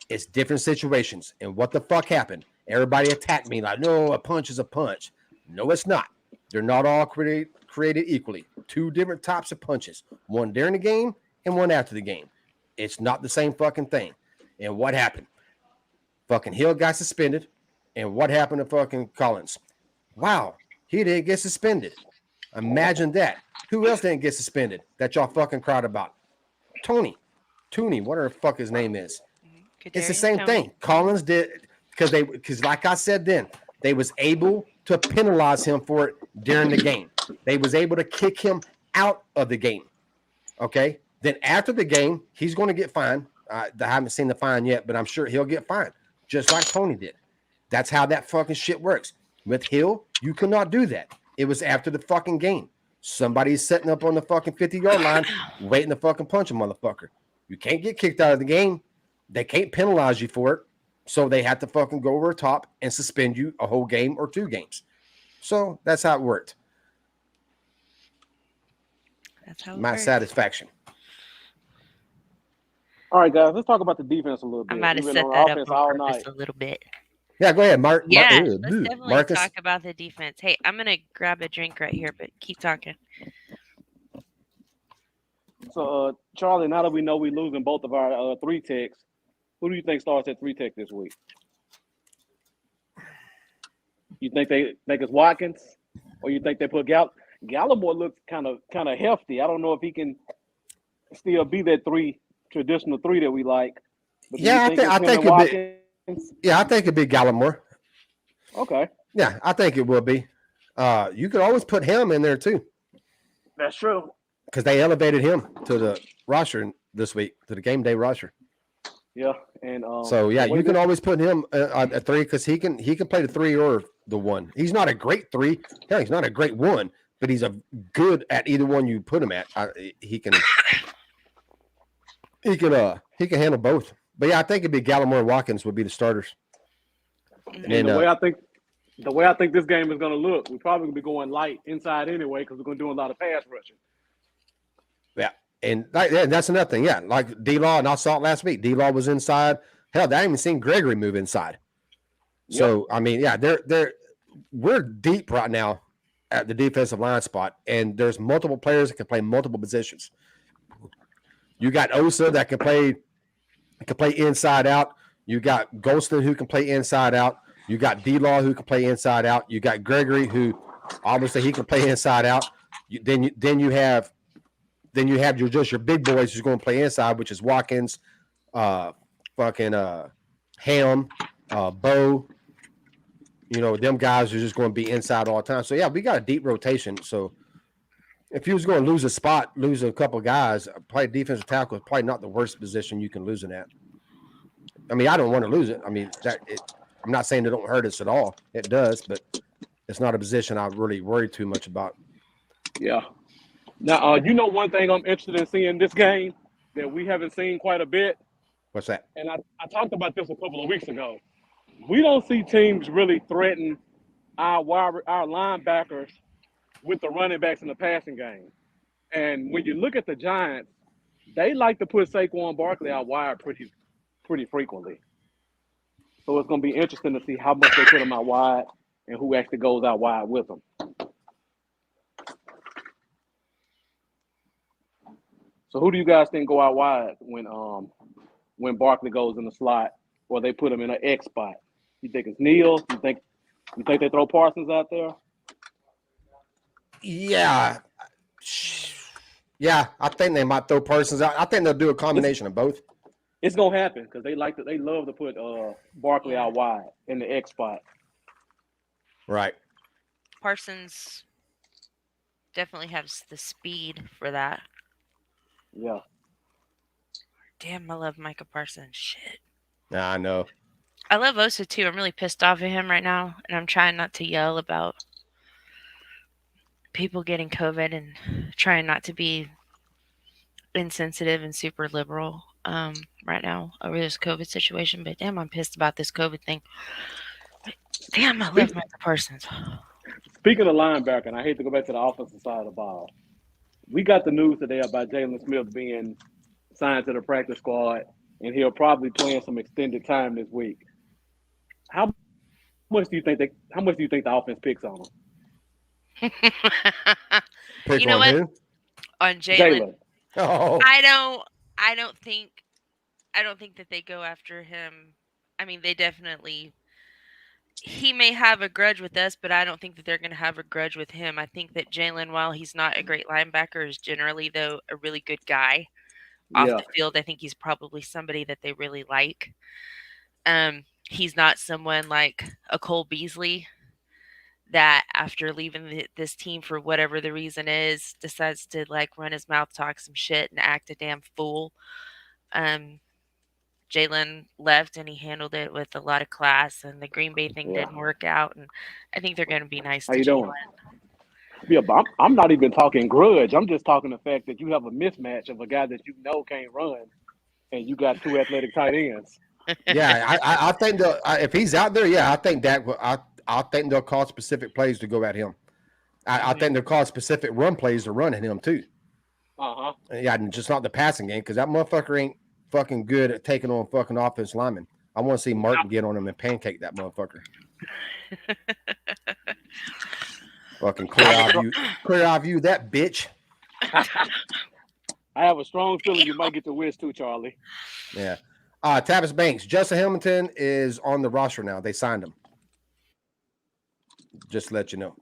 It's different situations. And what the fuck happened? Everybody attacked me like, no, a punch is a punch. No, it's not. They're not all created equally. Two different types of punches. One during the game and one after the game. It's not the same fucking thing. And what happened? Fucking Hill got suspended. And what happened to fucking Collins? Wow, he didn't get suspended. Imagine that. Who else didn't get suspended that y'all fucking cried about? Tooney, whatever the fuck his name is. It's the same thing. Collins did because like I said then, they was able to penalize him for it during the game. They was able to kick him out of the game. Okay. Then after the game, he's going to get fined. I haven't seen the fine yet, but I'm sure he'll get fined, just like Tony did. That's how that fucking shit works. With Hill, you cannot do that. It was after the fucking game. Somebody's setting up on the fucking 50-yard line, waiting to fucking punch a motherfucker. You can't get kicked out of the game. They can't penalize you for it. So they have to fucking go over the top and suspend you a whole game or 2 games. So that's how it worked. That's how it My works. satisfaction. All right, guys, let's talk about the defense a little bit. I'm about to set that up on purpose a little bit. Yeah, go ahead, Mark. Yeah, let's definitely talk about the defense. Hey, I'm going to grab a drink right here, but keep talking. So, Charlie, now that we know we're losing both of our 3 techs, who do you think starts at 3 tech this week? You think it's Watkins, or you think they put Gallimore looks kind of hefty. I don't know if he can still be that traditional 3 that we like. But yeah, I think it'd be Gallimore. Okay. Yeah, I think it will be. You could always put him in there too. That's true. Because they elevated him to the roster this week, to the game day roster. Yeah, and so yeah, you can always put him at 3 because he can play the 3 or the 1. He's not a great 3. Yeah, he's not a great 1, but he's a good at either one you put him at. He can handle both. But yeah, I think it'd be Gallimore and Watkins would be the starters. And the way I think this game is going to look, we're probably going to be going light inside anyway because we're going to do a lot of pass rushing. Yeah, and that's another thing. Yeah, like D-Law, and I saw it last week. D-Law was inside. Hell, I haven't even seen Gregory move inside. So, I mean, yeah, we're deep right now at the defensive line spot, and there's multiple players that can play multiple positions. You got Osa that can play inside out. You got Golston who can play inside out. You got D-Law who can play inside out. You got Gregory who obviously he can play inside out. Then you have your big boys who's going to play inside, which is Watkins, Ham, Bo. You know, them guys are just going to be inside all the time. So yeah, we got a deep rotation. So if you was going to lose a couple of guys, play defensive tackle is probably not the worst position you can lose it at. I mean, I don't want to lose it. I mean, I'm not saying it don't hurt us at all. It does, but it's not a position I really worry too much about. Yeah. Now, you know one thing I'm interested in seeing this game that we haven't seen quite a bit, What's that? and I talked about this a couple of weeks ago. We don't see teams really threaten our linebackers with the running backs in the passing game. And when you look at the Giants, they like to put Saquon Barkley out wide pretty frequently. So it's going to be interesting to see how much they put him out wide and who actually goes out wide with him. So who do you guys think go out wide when Barkley goes in the slot or they put him in an X spot? You think it's Neal? You think they throw Parsons out there? Yeah. Yeah, I think they might throw Parsons out. I think they'll do a combination of both. It's gonna happen because they love to put Barkley out wide in the X spot. Right. Parsons definitely has the speed for that. Yeah. Damn, I love Micah Parsons. Shit. Yeah, I know. I love Osa too. I'm really pissed off at him right now, and I'm trying not to yell about people getting COVID and trying not to be insensitive and super liberal right now over this COVID situation. But damn, I'm pissed about this COVID thing. But damn, I love Micah Parsons. Speaking of linebacker, and I hate to go back to the offensive side of the ball, we got the news today about Jalen Smith being signed to the practice squad, and he'll probably play in some extended time this week. How much do you think the offense picks on him? Pick You know on what? who? On Jalen. Oh. I don't think that they go after him. I mean, they definitely. He may have a grudge with us, but I don't think that they're going to have a grudge with him. I think that Jalen, while he's not a great linebacker, is generally, though, a really good guy off the field. I think he's probably somebody that they really like. He's not someone like a Cole Beasley that after leaving this team for whatever the reason is, decides to like run his mouth, talk some shit, and act a damn fool. Jalen left and he handled it with a lot of class, and the Green Bay thing didn't work out, and I think they're going to be nice How to you Jalen. doing? Yeah, but I'm not even talking grudge. I'm just talking the fact that you have a mismatch of a guy that you know can't run, and you got two athletic tight ends. Yeah, I think if he's out there, yeah, I think that I think they'll call specific plays to go at him. I think they'll call specific run plays to run at him too. Yeah, just not the passing game because that motherfucker ain't fucking good at taking on fucking offense linemen. I want to see Martin get on him and pancake that motherfucker. Fucking clear eye view that bitch. I have a strong feeling you might get the Wiz too, Charlie. Yeah. Tavis Banks, Justin Hamilton is on the roster now. They signed him. Just to let you know.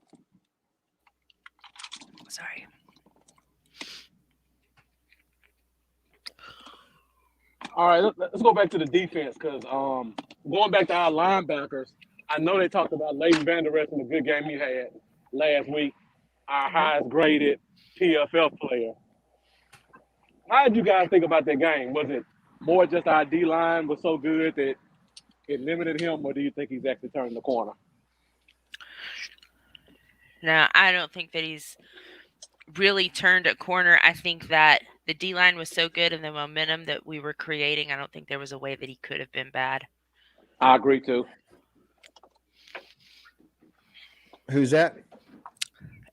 Sorry. All right, let's go back to the defense because going back to our linebackers, I know they talked about Leighton Vander Esch and the good game he had last week, our highest graded PFF player. How did you guys think about that game? Was it more just our D-line was so good that it limited him, or do you think he's actually turning the corner? No, I don't think that he's really turned a corner. I think that the D-line was so good and the momentum that we were creating, I don't think there was a way that he could have been bad. I agree, too. Who's that?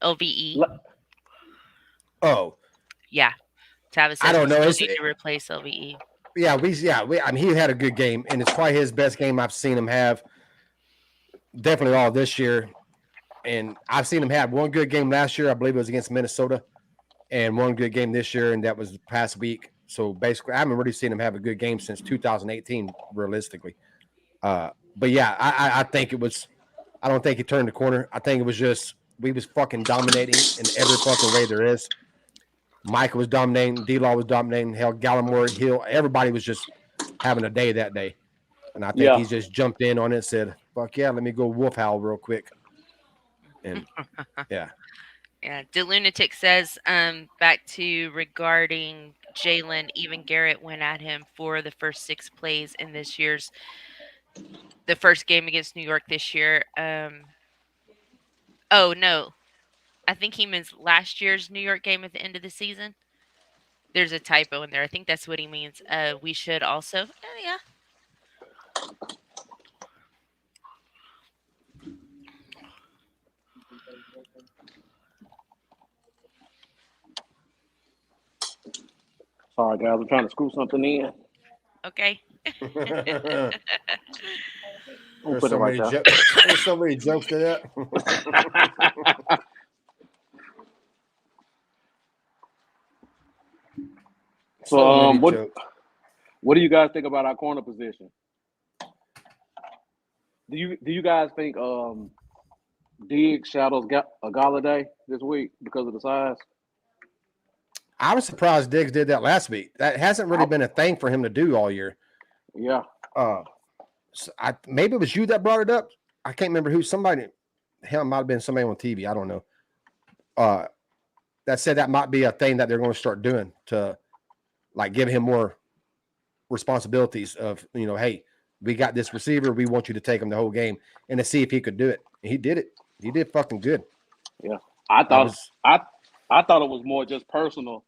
LVE. Oh. Yeah. Tavis I don't know. Need to replace LVE. Yeah, I mean, he had a good game, and it's probably his best game I've seen him have. Definitely all this year. And I've seen him have one good game last year. I believe it was against Minnesota, and one good game this year, and that was the past week. So basically, I haven't really seen him have a good game since 2018, realistically. But yeah, I think it was. I don't think he turned the corner. I think it was just we was fucking dominating in every fucking way there is. Micah was dominating. D-Law was dominating. Hell, Gallimore, Hill, everybody was just having a day that day. And I think he's just jumped in on it and said, fuck yeah, let me go wolf howl real quick. And yeah. Yeah. DeLunatic says back to regarding Jalen, even Garrett went at him for the first 6 plays in the first game against New York this year. Oh, no. I think he means last year's New York game at the end of the season. There's a typo in there. I think that's what he means. We should also. Yeah. Sorry, guys. I'm trying to screw something in. Okay. We'll put it right there. There's so many jokes to that. So, what do you guys think about our corner position? Do you guys think Diggs shadows Galladay this week because of the size? I was surprised Diggs did that last week. That hasn't really been a thing for him to do all year. Yeah. So maybe it was you that brought it up. I can't remember who. Somebody, hell, it might have been somebody on TV. I don't know. That said that might be a thing that they're going to start doing to, like, give him more responsibilities of, hey, we got this receiver. We want you to take him the whole game and to see if he could do it. And he did it. He did fucking good. Yeah. I thought it was more just personal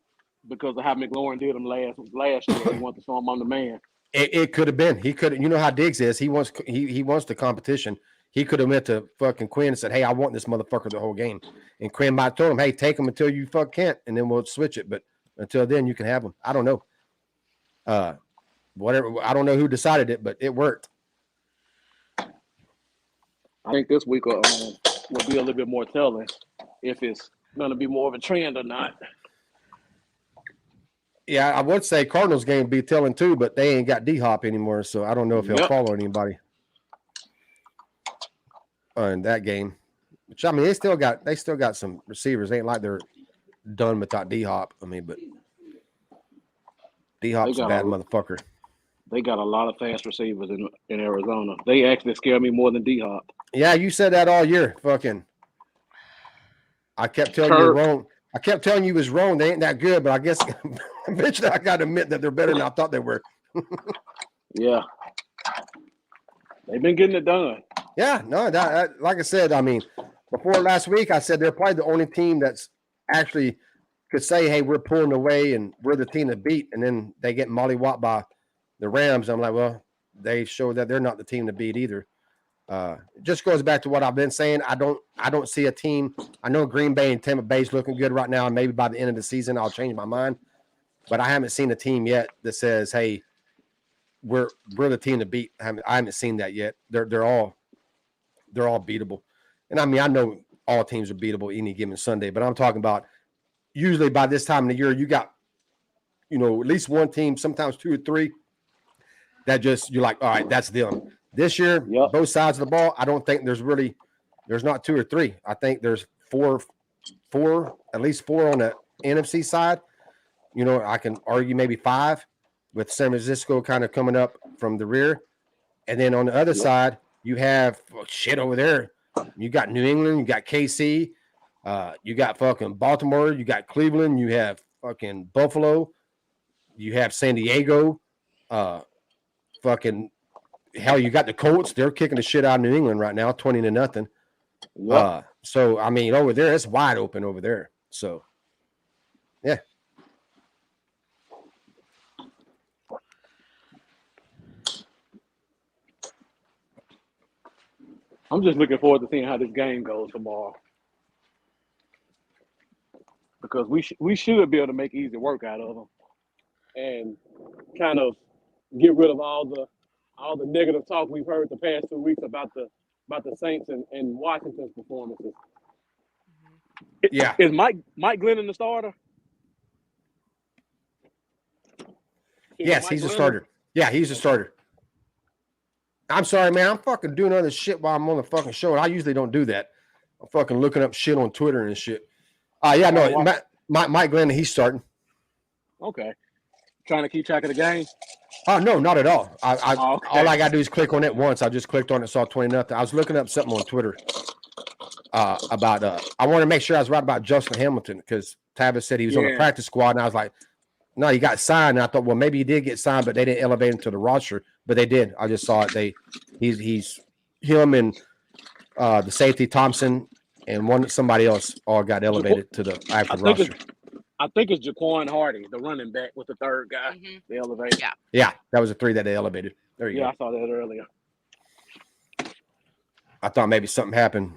because of how McLaurin did him last year. He wanted to show him on the man. It could have been. He could. You know how Diggs is. He wants the competition. He could have went to fucking Quinn and said, "Hey, I want this motherfucker the whole game." And Quinn might have told him, "Hey, take him until you fuck can't, and then we'll switch it. But until then, you can have him." I don't know. Whatever. I don't know who decided it, but it worked. I think this week will be a little bit more telling if it's going to be more of a trend or not. Yeah, I would say Cardinals game be telling too, but they ain't got D-Hop anymore, so I don't know if he'll follow anybody in that game. Which, I mean, they still got some receivers. Ain't like they're done without D-Hop. I mean, but D-Hop's a bad motherfucker. They got a lot of fast receivers in Arizona. They actually scare me more than D-Hop. Yeah, you said that all year. Fucking, I kept telling you wrong. I kept telling you was wrong. They ain't that good, but I guess eventually I got to admit that they're better than I thought they were. Yeah. They've been getting it done. Yeah, no, that, like I said, I mean, before last week, I said they're probably the only team that's actually could say, hey, we're pulling away and we're the team to beat. And then they get mollywopped by the Rams. I'm like, well, they show that they're not the team to beat either. It just goes back to what I've been saying. I don't see a team. I know Green Bay and Tampa Bay is looking good right now, and maybe by the end of the season I'll change my mind. But I haven't seen a team yet that says, "Hey, we're the team to beat." I haven't seen that yet. They're all beatable, and I mean I know all teams are beatable any given Sunday, but I'm talking about usually by this time of the year you got at least one team, sometimes two or three that just you're like, all right, that's them. This year, both sides of the ball, I don't think there's not two or three. I think there's four, at least four on the NFC side. I can argue maybe five with San Francisco kind of coming up from the rear. And then on the other side, you have shit over there. You got New England, you got KC, you got fucking Baltimore, you got Cleveland, you have fucking Buffalo, you have San Diego, fucking hell, you got the Colts. They're kicking the shit out of New England right now, 20-0. Yep. So I mean, over there, it's wide open over there. So, yeah. I'm just looking forward to seeing how this game goes tomorrow, because we should be able to make easy work out of them and kind of get rid of all the negative talk we've heard the past 2 weeks about the Saints and Washington's performances. Yeah. Is Mike Glennon the starter? Yes, he's a starter. Yeah, he's a starter. I'm sorry, man. I'm fucking doing other shit while I'm on the fucking show, and I usually don't do that. I'm fucking looking up shit on Twitter and shit. Yeah, no, Mike Glennon, he's starting. Okay. Trying to keep track of the game? No, not at all. Okay. All I gotta do is click on it once. I just clicked on it, saw 20-0. I was looking up something on Twitter about I want to make sure I was right about Justin Hamilton, because Tavis said he was on the practice squad, and I was like, no, he got signed. And I thought, well, maybe he did get signed, but they didn't elevate him to the roster. But they did. I just saw it. He's him and the safety Thompson and somebody else all got elevated to the active roster. I think it's Jaquan Hardy, the running back, was the third guy. They elevated. Yeah, that was the 3 that they elevated. There you go. Yeah, I saw that earlier. I thought maybe something happened,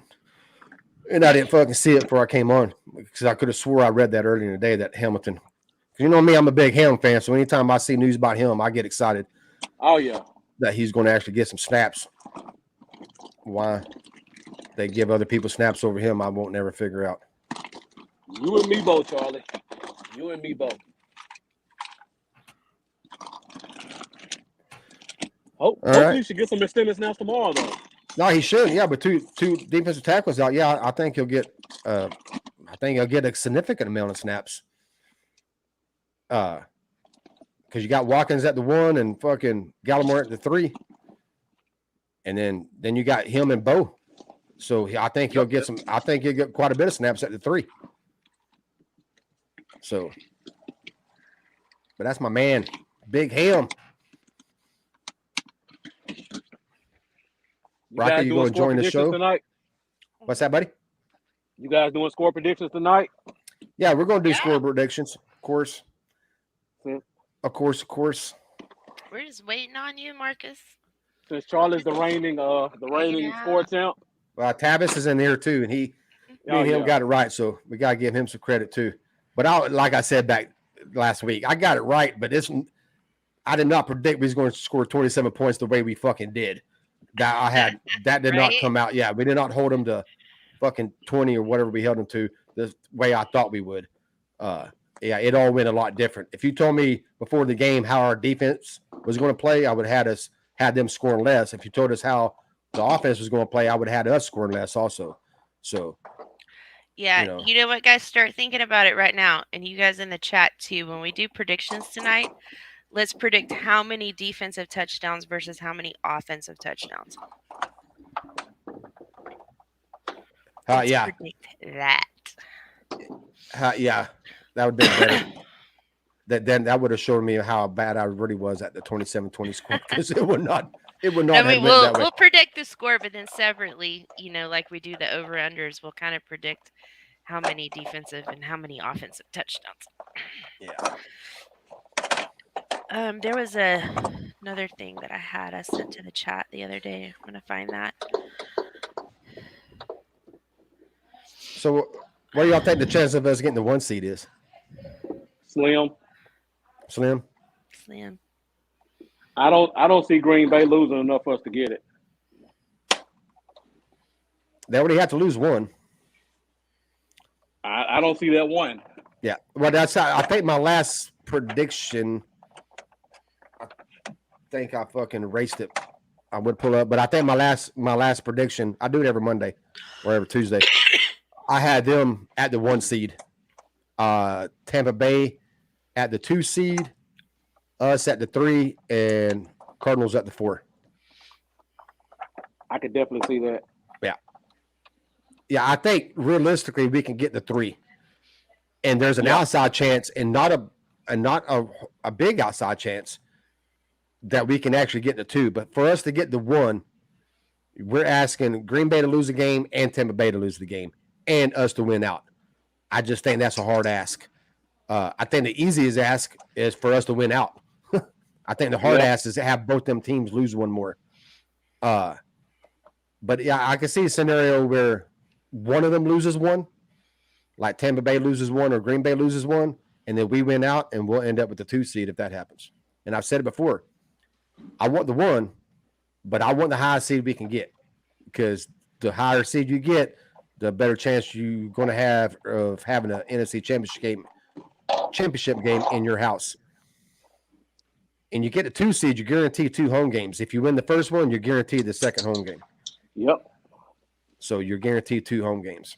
and I didn't fucking see it before I came on because I could have swore I read that earlier in the day that Hamilton. You know me, I'm a big Ham fan, so anytime I see news about him, I get excited. Oh yeah, that he's going to actually get some snaps. Why they give other people snaps over him, I won't never figure out. You and me both, Charlie. You and me both. Hopefully you should get some extended snaps tomorrow, though. No, he should. Yeah, but two defensive tackles out. Yeah, I think he'll get. I think he'll get a significant amount of snaps. Because you got Watkins at the 1 and fucking Gallimore at the 3, and then you got him and Bo. So I think he'll get some. I think he'll get quite a bit of snaps at the 3. So, but that's my man, Big Ham. Rocky, you going to join the show tonight? What's that, buddy? You guys doing score predictions tonight? Yeah, we're going to do score predictions, of course. Of course. We're just waiting on you, Marcus. Since Charlie's the reigning score champ. Tavis is in here too, and me and him got it right, so we got to give him some credit too. But like I said back last week, I got it right, but I did not predict we was going to score 27 points the way we fucking did. That did not come out. Yeah, we did not hold them to fucking 20 or whatever we held them to the way I thought we would. Yeah, it all went a lot different. If you told me before the game how our defense was going to play, I would have had them scoring less. If you told us how the offense was going to play, I would have had us scoring less also. So, yeah, you know what, guys? Start thinking about it right now. And you guys in the chat, too. When we do predictions tonight, let's predict how many defensive touchdowns versus how many offensive touchdowns. Let's predict that. Yeah, that would be better. That would have shown me how bad I really was at the 27-20 score, because it would not. We'll predict the score, but then separately, like we do the over-unders, we'll kind of predict how many defensive and how many offensive touchdowns. Yeah. There was another thing that I sent to the chat the other day. I'm going to find that. So what do y'all think the chance of us getting the 1 seed is? Slim. I don't see Green Bay losing enough for us to get it. They already have to lose 1. I don't see that 1. Yeah. Well, that's how I think my last prediction. I think I fucking erased it. I would pull up, but I think my last prediction. I do it every Monday or every Tuesday. I had them at the 1 seed. Tampa Bay at the 2 seed. Us at the 3, and Cardinals at the 4. I could definitely see that. Yeah, I think realistically we can get the 3, and there's an outside chance, and not a big outside chance that we can actually get the 2. But for us to get the 1, we're asking Green Bay to lose the game and Tampa Bay to lose the game, and us to win out. I just think that's a hard ask. I think the easiest ask is for us to win out. I think the hard ask is to have both them teams lose 1 more. But yeah, I can see a scenario where one of them loses 1, like Tampa Bay loses 1 or Green Bay loses 1, and then we win out and we'll end up with the 2 seed if that happens. And I've said it before. I want the 1, but I want the highest seed we can get, because the higher seed you get, the better chance you're going to have of having an NFC championship game in your house. And you get a 2 seed, you guarantee 2 home games. If you win the first one, you're guaranteed the second home game. Yep. So you're guaranteed 2 home games.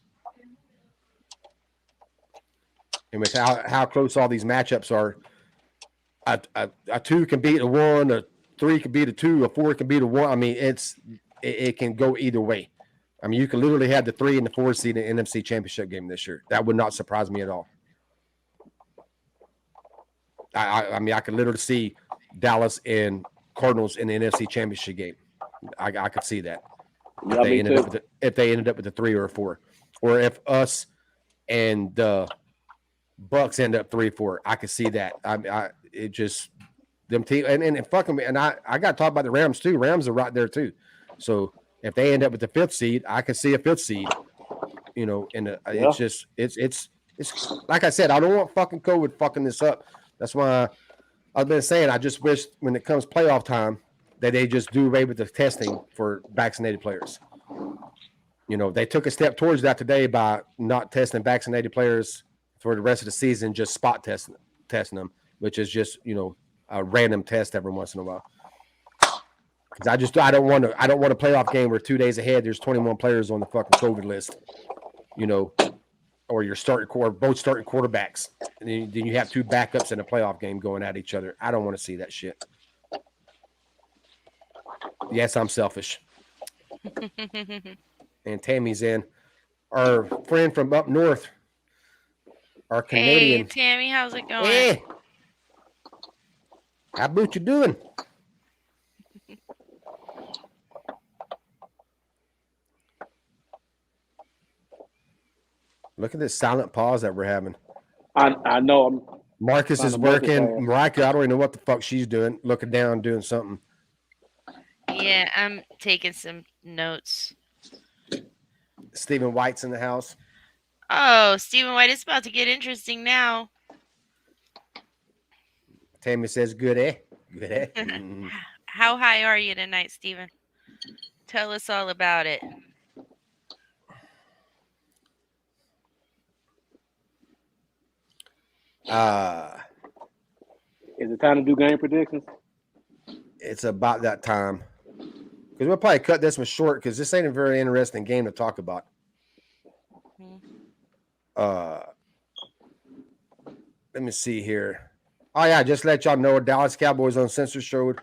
And with how close all these matchups are, a 2 can beat a 1, a 3 can beat a 2, a 4 can beat a 1. I mean, it can go either way. I mean, you can literally have the 3 and the 4 seed in the NFC championship game this year. That would not surprise me at all. I mean, I could literally see Dallas and Cardinals in the NFC championship game. I could see that. If they ended up with the 3 or a 4, or if us and the Bucks end up 3-4. I could see that. It just them team and fucking and I got to talk about the Rams too. Rams are right there too. So if they end up with the 5th seed, I could see a 5th seed. You know, and it's just it's like I said, I don't want fucking COVID fucking this up. That's why I've been saying I just wish when it comes playoff time that they just do away with the testing for vaccinated players. You know, they took a step towards that today by not testing vaccinated players for the rest of the season, just spot testing them, which is just, you know, a random test every once in a while. Because I don't want a playoff game where 2 days ahead there's 21 players on the fucking COVID list, you know, or you're both starting quarterbacks, and then you have 2 backups in a playoff game going at each other. I don't want to see that shit. Yes, I'm selfish. And Tammy's in. Our friend from up north, our Canadian. Hey, Tammy, how's it going? Hey, how about you doing? Look at this silent pause that we're having. I know. Marcus is working. Mariah, I don't even know what the fuck she's doing. Looking down, doing something. Yeah, I'm taking some notes. Stephen White's in the house. Oh, Stephen White, it's about to get interesting now. Tammy says, good, eh? Good, eh? How high are you tonight, Stephen? Tell us all about it. Is it time to do game predictions? It's about that time. Because we'll probably cut this one short because this ain't a very interesting game to talk about. Let me see here. Oh, yeah, just let y'all know Dallas Cowboys Uncensored Show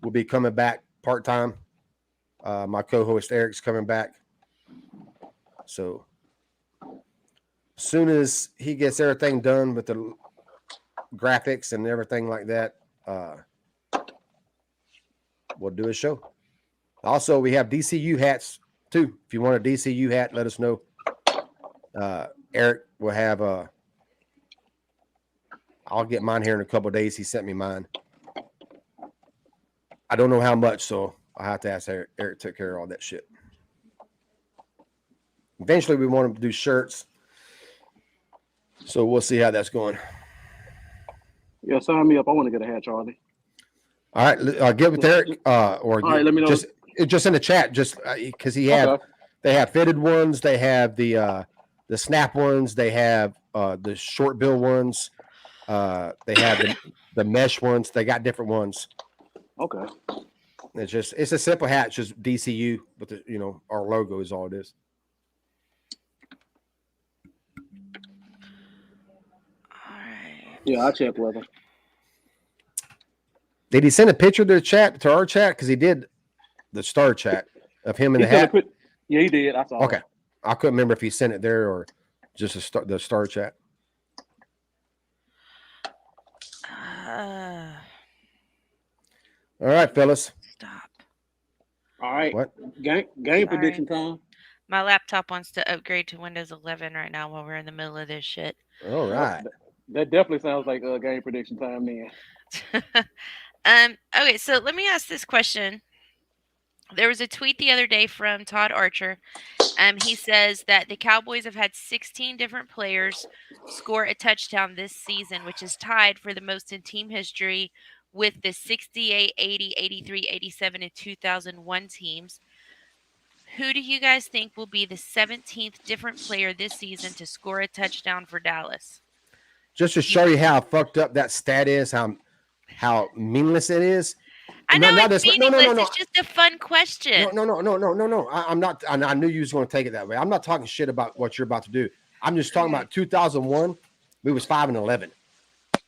will be coming back part-time. My co-host Eric's coming back. So as soon as he gets everything done with the graphics and everything like that, we'll do a show. Also, we have DCU hats too. If you want a DCU hat, let us know. Eric will have I'll get mine here in a couple of days. He sent me mine. I don't know how much, so I'll have to ask Eric. Eric took care of all that shit. Eventually, we want him to do shirts. So we'll see how that's going. Yeah, sign me up. I want to get a hat, Charlie. All right, get with Eric. Or all right, let me know. Just in the chat, just because they have fitted ones, they have the snap ones, they have the short bill ones, they have the mesh ones. They got different ones. Okay. It's a simple hat, it's just DCU with the our logo is all it is. All right. Yeah, I'll check with him. Did he send a picture to our chat? Because he did the star chat of him in the hat. Yeah, he did. I saw. Okay, I couldn't remember if he sent it there or just the star chat. All right, fellas. Stop. All right. What? Game prediction time. My laptop wants to upgrade to Windows 11 right now while we're in the middle of this shit. All right. That definitely sounds like game prediction time then. Okay, so let me ask this question. There was a tweet the other day from Todd Archer. He says that the Cowboys have had 16 different players score a touchdown this season, which is tied for the most in team history with the 68, 80, 83, 87, and 2001 teams. Who do you guys think will be the 17th different player this season to score a touchdown for Dallas? Just to show you how fucked up that stat is, how meaningless it is. I know it's meaningless. It's just a fun question. No. I'm not. I knew you was going to take it that way. I'm not talking shit about what you're about to do. I'm just talking about 2001. We was 5-11.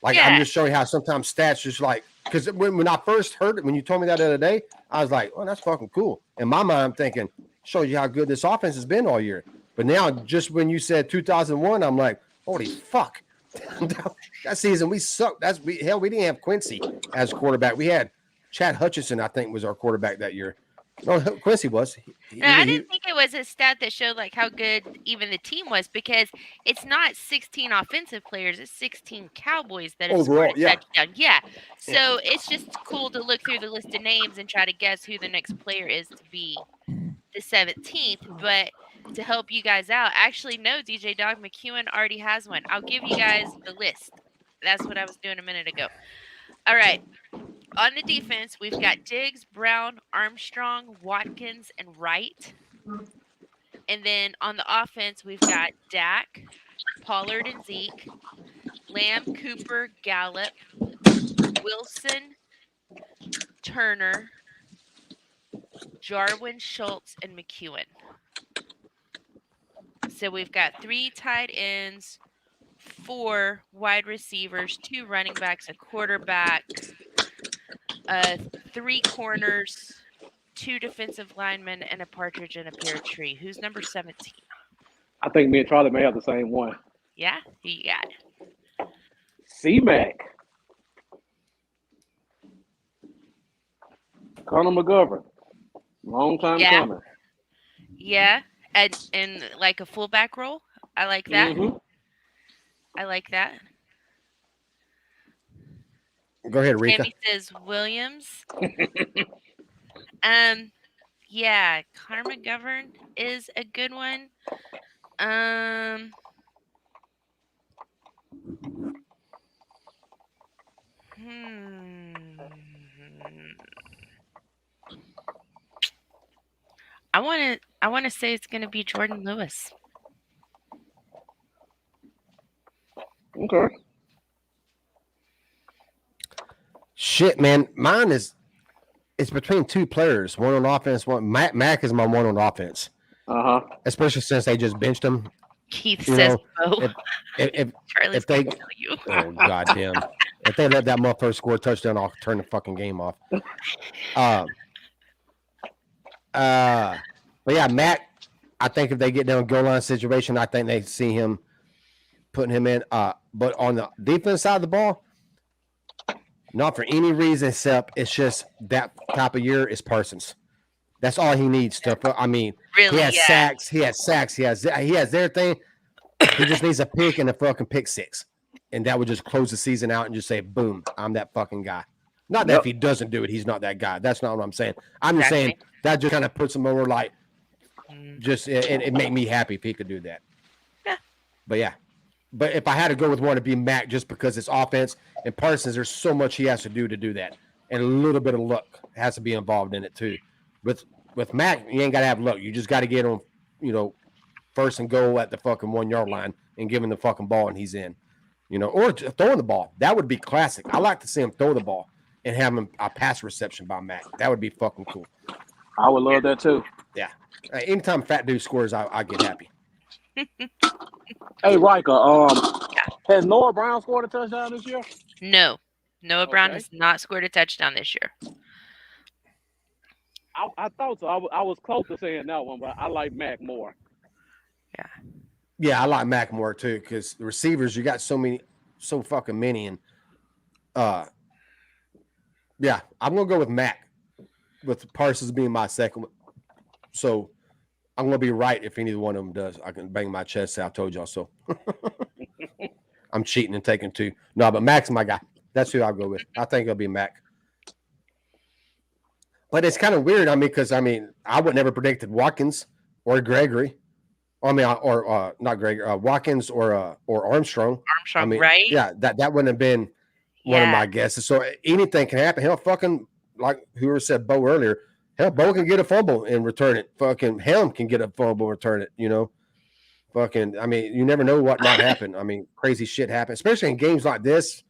I'm just showing how sometimes stats just because when I first heard it, when you told me that the other day, I was like, "Oh, that's fucking cool." In my mind, I'm thinking, shows you how good this offense has been all year. But now, just when you said 2001, I'm like, "Holy fuck!" That season we sucked. We didn't have Quincy as quarterback. We had Chad Hutchinson, I think, was our quarterback that year. No, Quincy was. I didn't think it was a stat that showed like how good even the team was because it's not 16 offensive players, it's 16 Cowboys that have scored Overall, a yeah. touchdown. Yeah. So it's just cool to look through the list of names and try to guess who the next player is to be the 17th. But to help you guys out, actually, no, DJ Dog McEwen already has one. I'll give you guys the list. That's what I was doing a minute ago. All right. On the defense, we've got Diggs, Brown, Armstrong, Watkins, and Wright. And then on the offense, we've got Dak, Pollard and Zeke, Lamb, Cooper, Gallup, Wilson, Turner, Jarwin, Schultz, and McEwen. So we've got 3 tight ends, 4 wide receivers, 2 running backs, a quarterback, 3 corners, 2 defensive linemen, and a partridge in a pear tree. Who's number 17? I think me and Charlie may have the same one. Yeah? Who you got? C-Mac. Colonel McGovern. Long time coming. Yeah. And like a fullback role? I like that. Mm-hmm. I like that. Go ahead, Rika. Tammy says Williams. Yeah, Connor McGovern is a good one. I want to say it's going to be Jordan Lewis. Okay. Shit, man. Mine is it's between 2 players, one on offense, one Mac is my one on offense. Uh-huh. Especially since they just benched him. Keith says Bo. If they tell you. Oh goddamn. If they let that motherfucker score a touchdown, I'll turn the fucking game off. But yeah, Mac, I think if they get down a goal line situation, I think they see him putting him in. But on the defense side of the ball, not for any reason except it's just that type of year is Parsons. That's all he needs to. I mean, really, he has sacks. He has everything. He just needs a pick and a fucking pick 6, and that would just close the season out and just say, "Boom, I'm that fucking guy." Not that if he doesn't do it, he's not that guy. That's not what I'm saying. I'm just saying that just kind of puts him over like. Just it made me happy if he could do that. Yeah. But if I had to go with one, it'd be Mac just because it's offense and Parsons. There's so much he has to do that, and a little bit of luck has to be involved in it too. With Mac, you ain't got to have luck. You just got to get on, first and goal at the fucking 1 yard line and give him the fucking ball and he's in, or throwing the ball. That would be classic. I like to see him throw the ball and have him a pass reception by Mac. That would be fucking cool. I would love that too. Yeah. Anytime fat dude scores, I get happy. Hey, Riker, has Noah Brown scored a touchdown this year? No. Noah Brown has not scored a touchdown this year. I thought so. I was close to saying that one, but I like Mac more. Yeah. Yeah, I like Mac more too because the receivers, you got so fucking many. And yeah, I'm going to go with Mac with Parsons being my second one. So I'm going to be right if either one of them does. I can bang my chest. Say I told y'all so. I'm cheating and taking 2. No, but Mac's my guy. That's who I'll go with. I think it'll be Mac. But it's kind of weird. Because I would never predicted Watkins or Gregory. Or not Gregory. Watkins or Armstrong. Right? Yeah, that wouldn't have been one of my guesses. So anything can happen. Hell, fucking like whoever said Bo earlier. Hell, Bo can get a fumble and return it. Fucking Helm can get a fumble and return it. Fucking. You never know what might happen. Crazy shit happens, especially in games like this,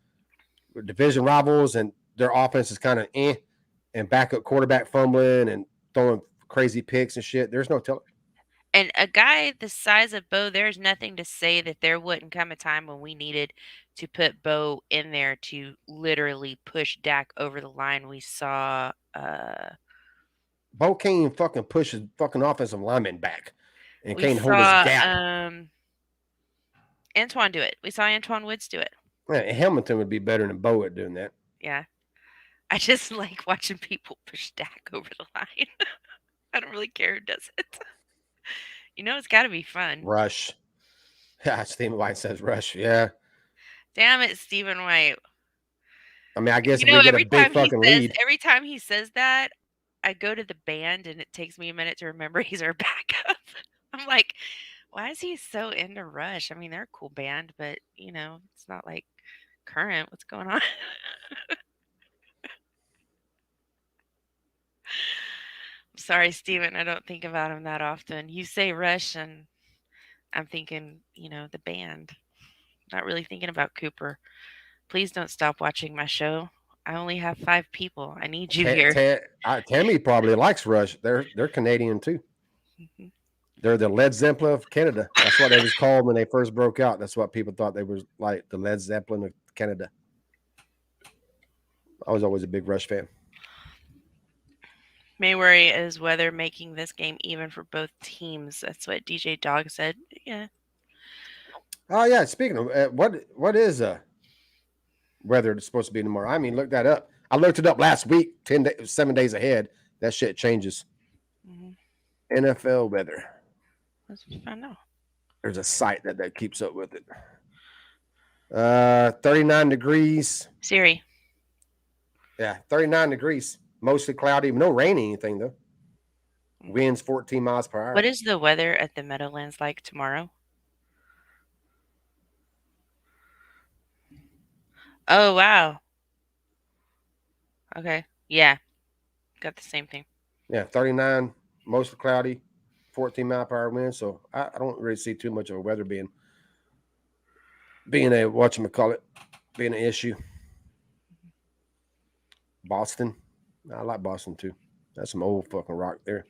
with division rivals and their offense is kind of and backup quarterback fumbling and throwing crazy picks and shit. There's no telling. And a guy the size of Bo, there's nothing to say that there wouldn't come a time when we needed to put Bo in there to literally push Dak over the line. We saw Bo can't even fucking push his fucking offensive lineman back and can't hold his gap. Antoine do it. We saw Antoine Woods do it. Yeah, Hamilton would be better than Bo at doing that. Yeah. I just like watching people push Dak over the line. I don't really care who does it. You know, it's got to be fun. Rush. Yeah, Stephen White says Rush. Yeah. Damn it, Stephen White. I mean, I guess You if know, we get a big fucking lead. every time he says that, I go to the band and it takes me a minute to remember he's our backup. I'm like, why is he so into Rush? I mean, they're a cool band, but you know, it's not like current. What's going on? I'm sorry, Steven. I don't think about him that often. You say Rush, and I'm thinking, you know, the band. Not really thinking about Cooper. Please don't stop watching my show. I only have 5 people. I need you here. Tammy probably likes Rush. They're Canadian too. Mhm. They're the Led Zeppelin of Canada. That's what they was called when they first broke out. That's what people thought they was like, the Led Zeppelin of Canada. I was always a big Rush fan. May worry is weather making this game even for both teams. That's what DJ Dog said. Yeah. Oh yeah. Speaking of what is weather it's supposed to be tomorrow? I mean, look that up. I looked it up last week. 7 days ahead. That shit changes. Mm-hmm. NFL weather. Let's find out. There's a site that keeps up with it. 39 degrees. Siri. Yeah, 39 degrees. Mostly cloudy. No rain or anything, though. Winds 14 miles per hour. What is the weather at the Meadowlands like tomorrow? Oh, wow. Okay. Yeah. Got the same thing. Yeah, 39, mostly cloudy, 14 mile per hour wind. So I don't really see too much of a weather being a whatchamacallit, being an issue. Boston. I like Boston too. That's some old fucking rock there.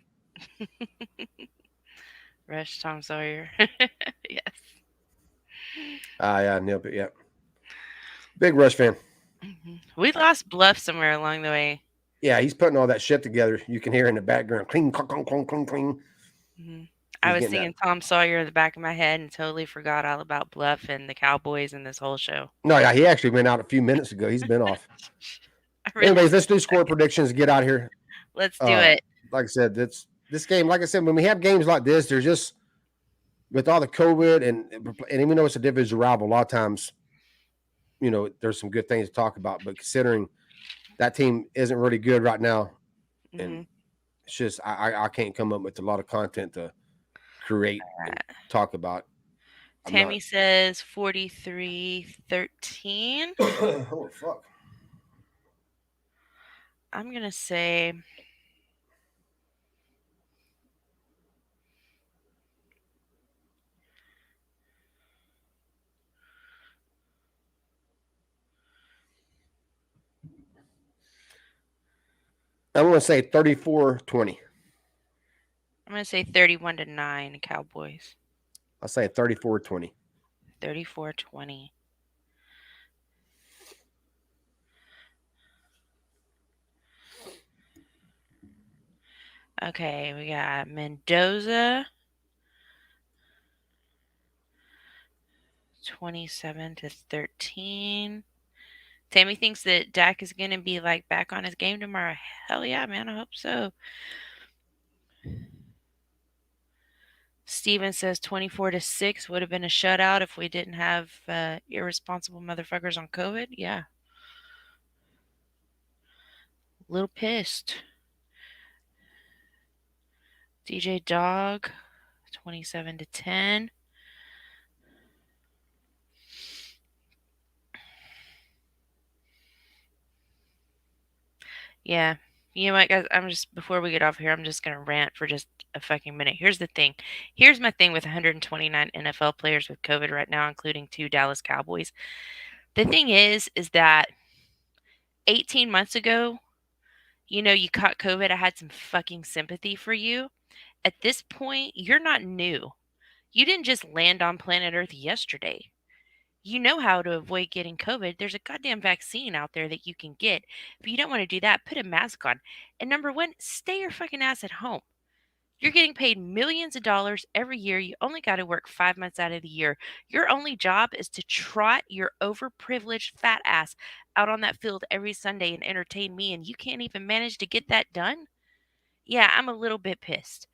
Rush, Tom Sawyer. Yes. Yeah, nailed it. Yeah. Big Rush fan. Mm-hmm. We lost Bluff somewhere along the way. Yeah, he's putting all that shit together. You can hear in the background, cling, clong, clong, clong, clong, cling. Mm-hmm. I was singing Tom Sawyer in the back of my head and totally forgot all about Bluff and the Cowboys and this whole show. No, yeah, he actually went out a few minutes ago. He's been off. Anyways, let's do score predictions. Get out here. Let's do it. Like I said, this game. Like I said, when we have games like this, there's just with all the COVID and even though it's a division rival, a lot of times, you know, there's some good things to talk about. But considering that team isn't really good right now, and it's just I can't come up with a lot of content to create and talk about. Tammy says 43-13. Oh fuck. I'm gonna say I'm going to say 34-20. I'm going to say 31-9 Cowboys. I'll say 34-20. 34-20. Okay, we got Mendoza 27-13. Tammy thinks that Dak is going to be like back on his game tomorrow. Hell yeah, man. I hope so. Steven says 24-6 would have been a shutout if we didn't have irresponsible motherfuckers on COVID. Yeah. A little pissed. DJ Dog 27-10. Yeah. You know what, guys? Before we get off here, I'm just going to rant for just a fucking minute. Here's the thing. Here's my thing with 129 NFL players with COVID right now, including 2 Dallas Cowboys. The thing is that 18 months ago, you know, you caught COVID. I had some fucking sympathy for you. At this point, you're not new. You didn't just land on planet Earth yesterday. You know how to avoid getting COVID. There's a goddamn vaccine out there that you can get. If you don't want to do that, put a mask on. And number 1, stay your fucking ass at home. You're getting paid millions of dollars every year. You only got to work 5 months out of the year. Your only job is to trot your overprivileged fat ass out on that field every Sunday and entertain me, and you can't even manage to get that done? Yeah, I'm a little bit pissed.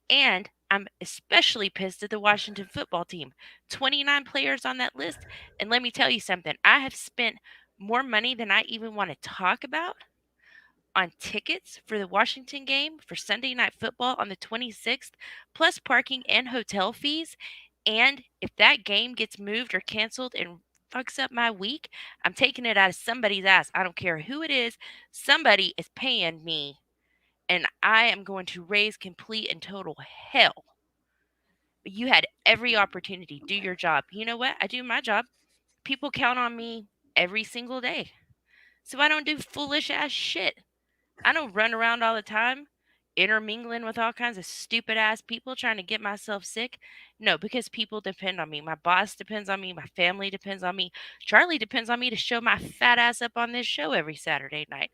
And I'm especially pissed at the Washington football team. 29 players on that list. And let me tell you something. I have spent more money than I even want to talk about on tickets for the Washington game for Sunday Night Football on the 26th, plus parking and hotel fees. And if that game gets moved or canceled and fucks up my week, I'm taking it out of somebody's ass. I don't care who it is. Somebody is paying me, and I am going to raise complete and total hell. You had every opportunity. Do your job. You know what? I do my job. People count on me every single day. So I don't do foolish ass shit. I don't run around all the time intermingling with all kinds of stupid ass people trying to get myself sick. No, because people depend on me. My boss depends on me. My family depends on me. Charlie depends on me to show my fat ass up on this show every Saturday night.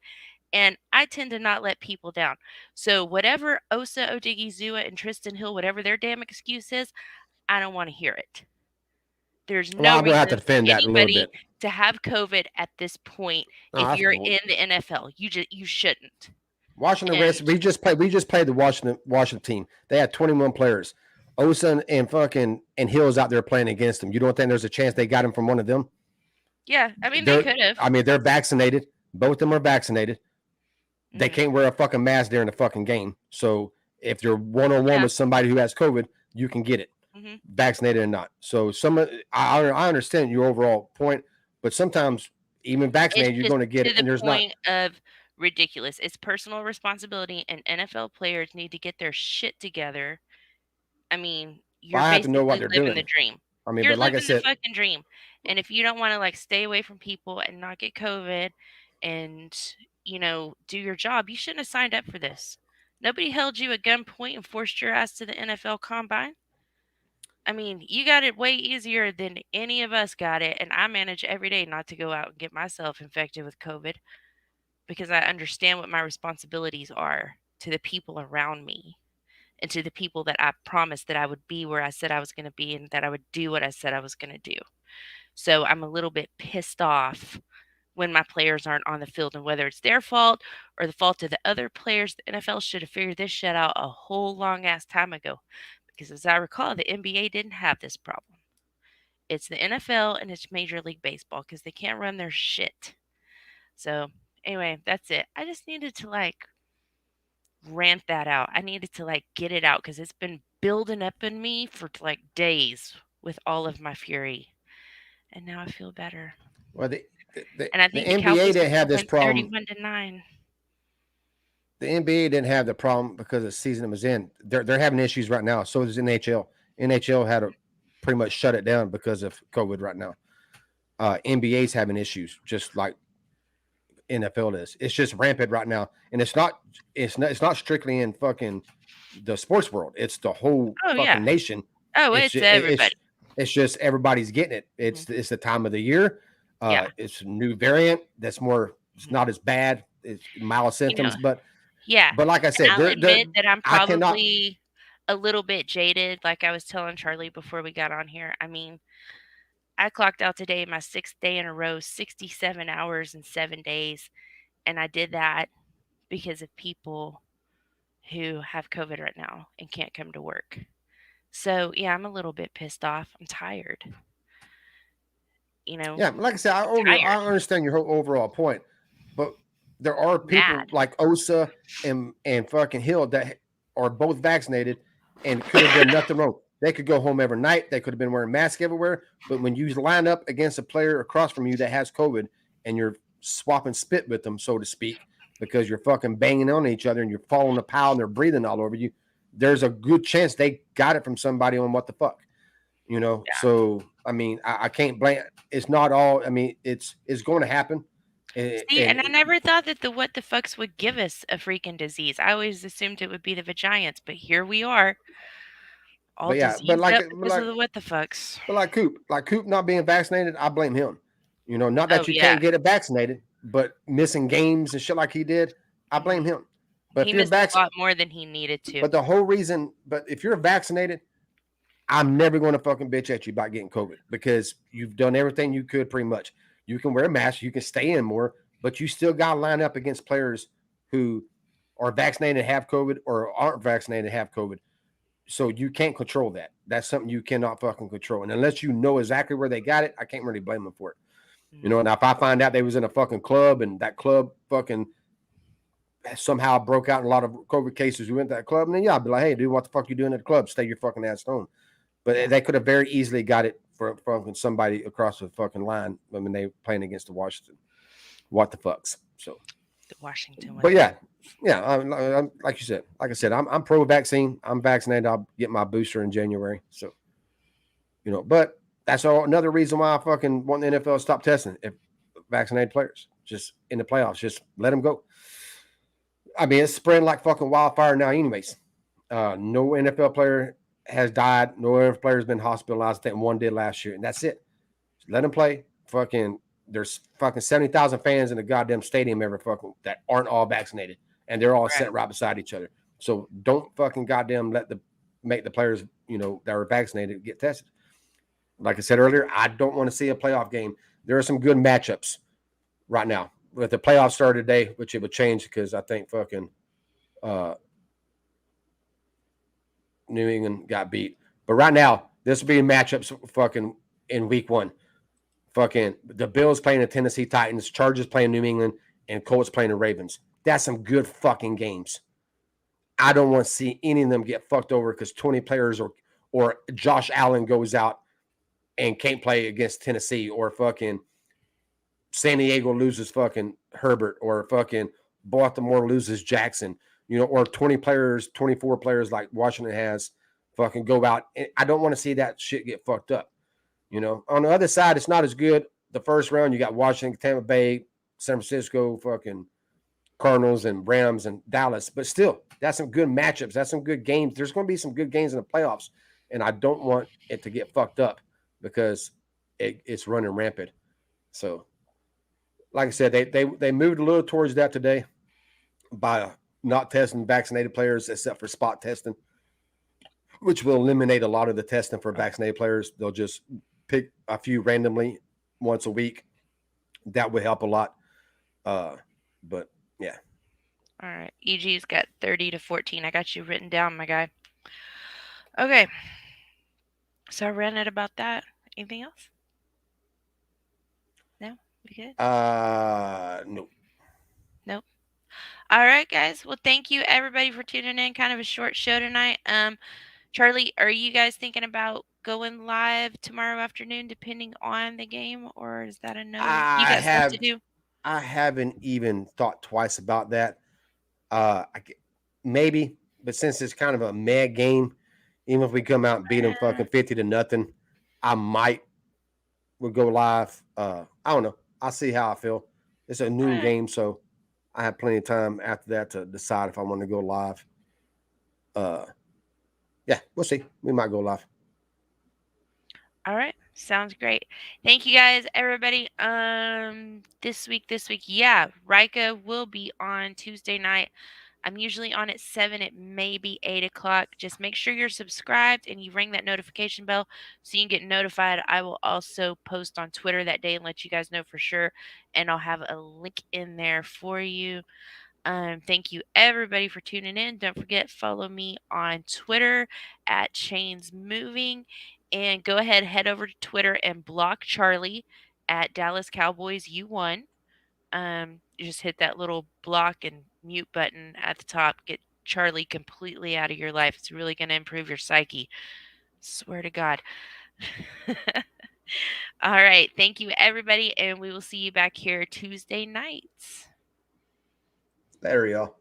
And I tend to not let people down. So whatever Osa Odigizua and Tristan Hill, whatever their damn excuse is, I don't want to hear it. There's Well, no I'm gonna have to reason for defend that a little anybody bit. to have COVID at this point No, if that's you're cool. in the NFL. You shouldn't. Washington And Redskins. We just played the Washington team. They had 21 players. Osa and fucking and Hill's out there playing against them. You don't think there's a chance they got him from one of them? yeah, I mean, they could have. They're vaccinated. Both of them are vaccinated. They can't wear a fucking mask during the fucking game. So if you're one-on-one with somebody who has COVID, you can get it, vaccinated or not. So I understand your overall point, but sometimes even vaccinated, you're going to get it, and there's not. To the point of ridiculous. It's personal responsibility, and NFL players need to get their shit together. I mean, you're I have to know what basically they're living doing. the dream. I mean, You're but like I living the said, fucking dream. And if you don't want to like stay away from people and not get COVID and, do your job, you shouldn't have signed up for this. Nobody held you at gunpoint and forced your ass to the NFL combine. I mean, you got it way easier than any of us got it, and I manage every day not to go out and get myself infected with COVID because I understand what my responsibilities are to the people around me and to the people that I promised that I would be where I said I was going to be and that I would do what I said I was going to do. So I'm a little bit pissed off when my players aren't on the field, and whether it's their fault or the fault of the other players, the NFL should have figured this shit out a whole long ass time ago. Because as I recall, the NBA didn't have this problem. It's the NFL and it's Major League Baseball because they can't run their shit. So anyway, that's it. I just needed to rant that out. I needed to get it out because it's been building up in me for days with all of my fury. And now I feel better. Well, and I think the the NBA Cowboys didn't have this problem. 31-9. The NBA didn't have the problem because the season it was in. They're having issues right now. So does NHL. NHL had to pretty much shut it down because of COVID right now. NBA's having issues, just like NFL is. It's just rampant right now, and it's not strictly in fucking the sports world. It's the whole fucking nation. Oh, it's everybody. It's just everybody's getting it. It's the time of the year. It's a new variant that's more. It's not as bad. It's mild symptoms, but like I said, I'll admit that I'm probably a little bit jaded. Like I was telling Charlie before we got on here. I mean, I clocked out today my 6th day in a row, 67 hours and 7 days, and I did that because of people who have COVID right now and can't come to work. So yeah, I'm a little bit pissed off. I'm tired. Yeah, like I said, I understand your whole overall point, but there are people like Osa and fucking Hill that are both vaccinated and could have done nothing wrong. They could go home every night. They could have been wearing masks everywhere. But when you line up against a player across from you that has COVID and you're swapping spit with them, so to speak, because you're fucking banging on each other and you're falling a pile and they're breathing all over you, there's a good chance they got it from somebody on what the fuck. So I mean, I can't blame. It's not all. I mean, it's going to happen. And I never thought that the what the fucks would give us a freaking disease. I always assumed it would be the vaginas, but here we are. All because of the what the fucks. But like Coop not being vaccinated, I blame him. Not that you can't get it vaccinated, but missing games and shit like he did, I blame him. But he missed a lot more than he needed to. But the whole reason, if you're vaccinated, I'm never going to fucking bitch at you about getting COVID because you've done everything you could pretty much. You can wear a mask, you can stay in more, but you still got to line up against players who are vaccinated and have COVID or aren't vaccinated and have COVID. So you can't control that. That's something you cannot fucking control. And unless you know exactly where they got it, I can't really blame them for it. You know, now if I find out they was in a fucking club and that club fucking somehow broke out in a lot of COVID cases, we went to that club, and then yeah, I'd be like, hey, dude, what the fuck you doing at the club? Stay your fucking ass home. But they could have very easily got it from somebody across the fucking line when they were playing against the Washington. What the fucks? So the Washington one. But yeah, I'm, like you said, like I said, I'm pro-vaccine. I'm vaccinated. I'll get my booster in January. So, you know, but that's another reason why I fucking want the NFL to stop testing if vaccinated players just in the playoffs. Just let them go. I mean, it's spreading like fucking wildfire now, anyways. No NFL player has died. No NFL player has been hospitalized. I think one did last year, and that's it. Just let them play. Fucking, there's fucking 70,000 fans in the goddamn stadium every fucking that aren't all vaccinated, and they're all set right beside each other. So don't fucking goddamn make the players, you know, that are vaccinated get tested. Like I said earlier, I don't want to see a playoff game. There are some good matchups right now. With the playoffs started today, which it would change because I think fucking New England got beat. But right now, this will be matchups fucking in week 1. Fucking the Bills playing the Tennessee Titans, Chargers playing New England, and Colts playing the Ravens. That's some good fucking games. I don't want to see any of them get fucked over because 20 players or Josh Allen goes out and can't play against Tennessee, or fucking San Diego loses fucking Herbert, or fucking Baltimore loses Jackson, you know, or 20 players, 24 players like Washington has fucking go out. I don't want to see that shit get fucked up. You know, on the other side, it's not as good. The first round, you got Washington, Tampa Bay, San Francisco, fucking Cardinals, and Rams, and Dallas. But still, that's some good matchups. That's some good games. There's going to be some good games in the playoffs, and I don't want it to get fucked up because it's running rampant. So, like I said, they moved a little towards that today by not testing vaccinated players except for spot testing, which will eliminate a lot of the testing for vaccinated players. They'll just pick a few randomly once a week. That would help a lot. But yeah. All right. EG's got 30 to 14. I got you written down, my guy. Okay. So I ran it about that. Anything else? No? We good? Nope. Nope. All right, guys. Well, thank you everybody for tuning in. Kind of a short show tonight. Charlie, are you guys thinking about going live tomorrow afternoon, depending on the game, or is that another? You got stuff to do? I haven't even thought twice about that. Maybe, but since it's kind of a mad game, even if we come out and beat them fucking 50-0, I might would go live. I don't know. I'll see how I feel. It's a noon game, so I have plenty of time after that to decide if I want to go live. Yeah, we'll see. We might go live. All right. Sounds great. Thank you guys, everybody. This week, yeah, Rika will be on Tuesday night. I'm usually on at 7. It may be 8 o'clock. Just make sure you're subscribed and you ring that notification bell so you can get notified. I will also post on Twitter that day and let you guys know for sure. And I'll have a link in there for you. Thank you everybody for tuning in. Don't forget, follow me on Twitter at Chains Moving. And go ahead, head over to Twitter and block Charlie at Dallas Cowboys U1. You just hit that little block and mute button at the top. Get Charlie completely out of your life. It's really going to improve your psyche. Swear to God. All right. Thank you, everybody. And we will see you back here Tuesday nights. There we go.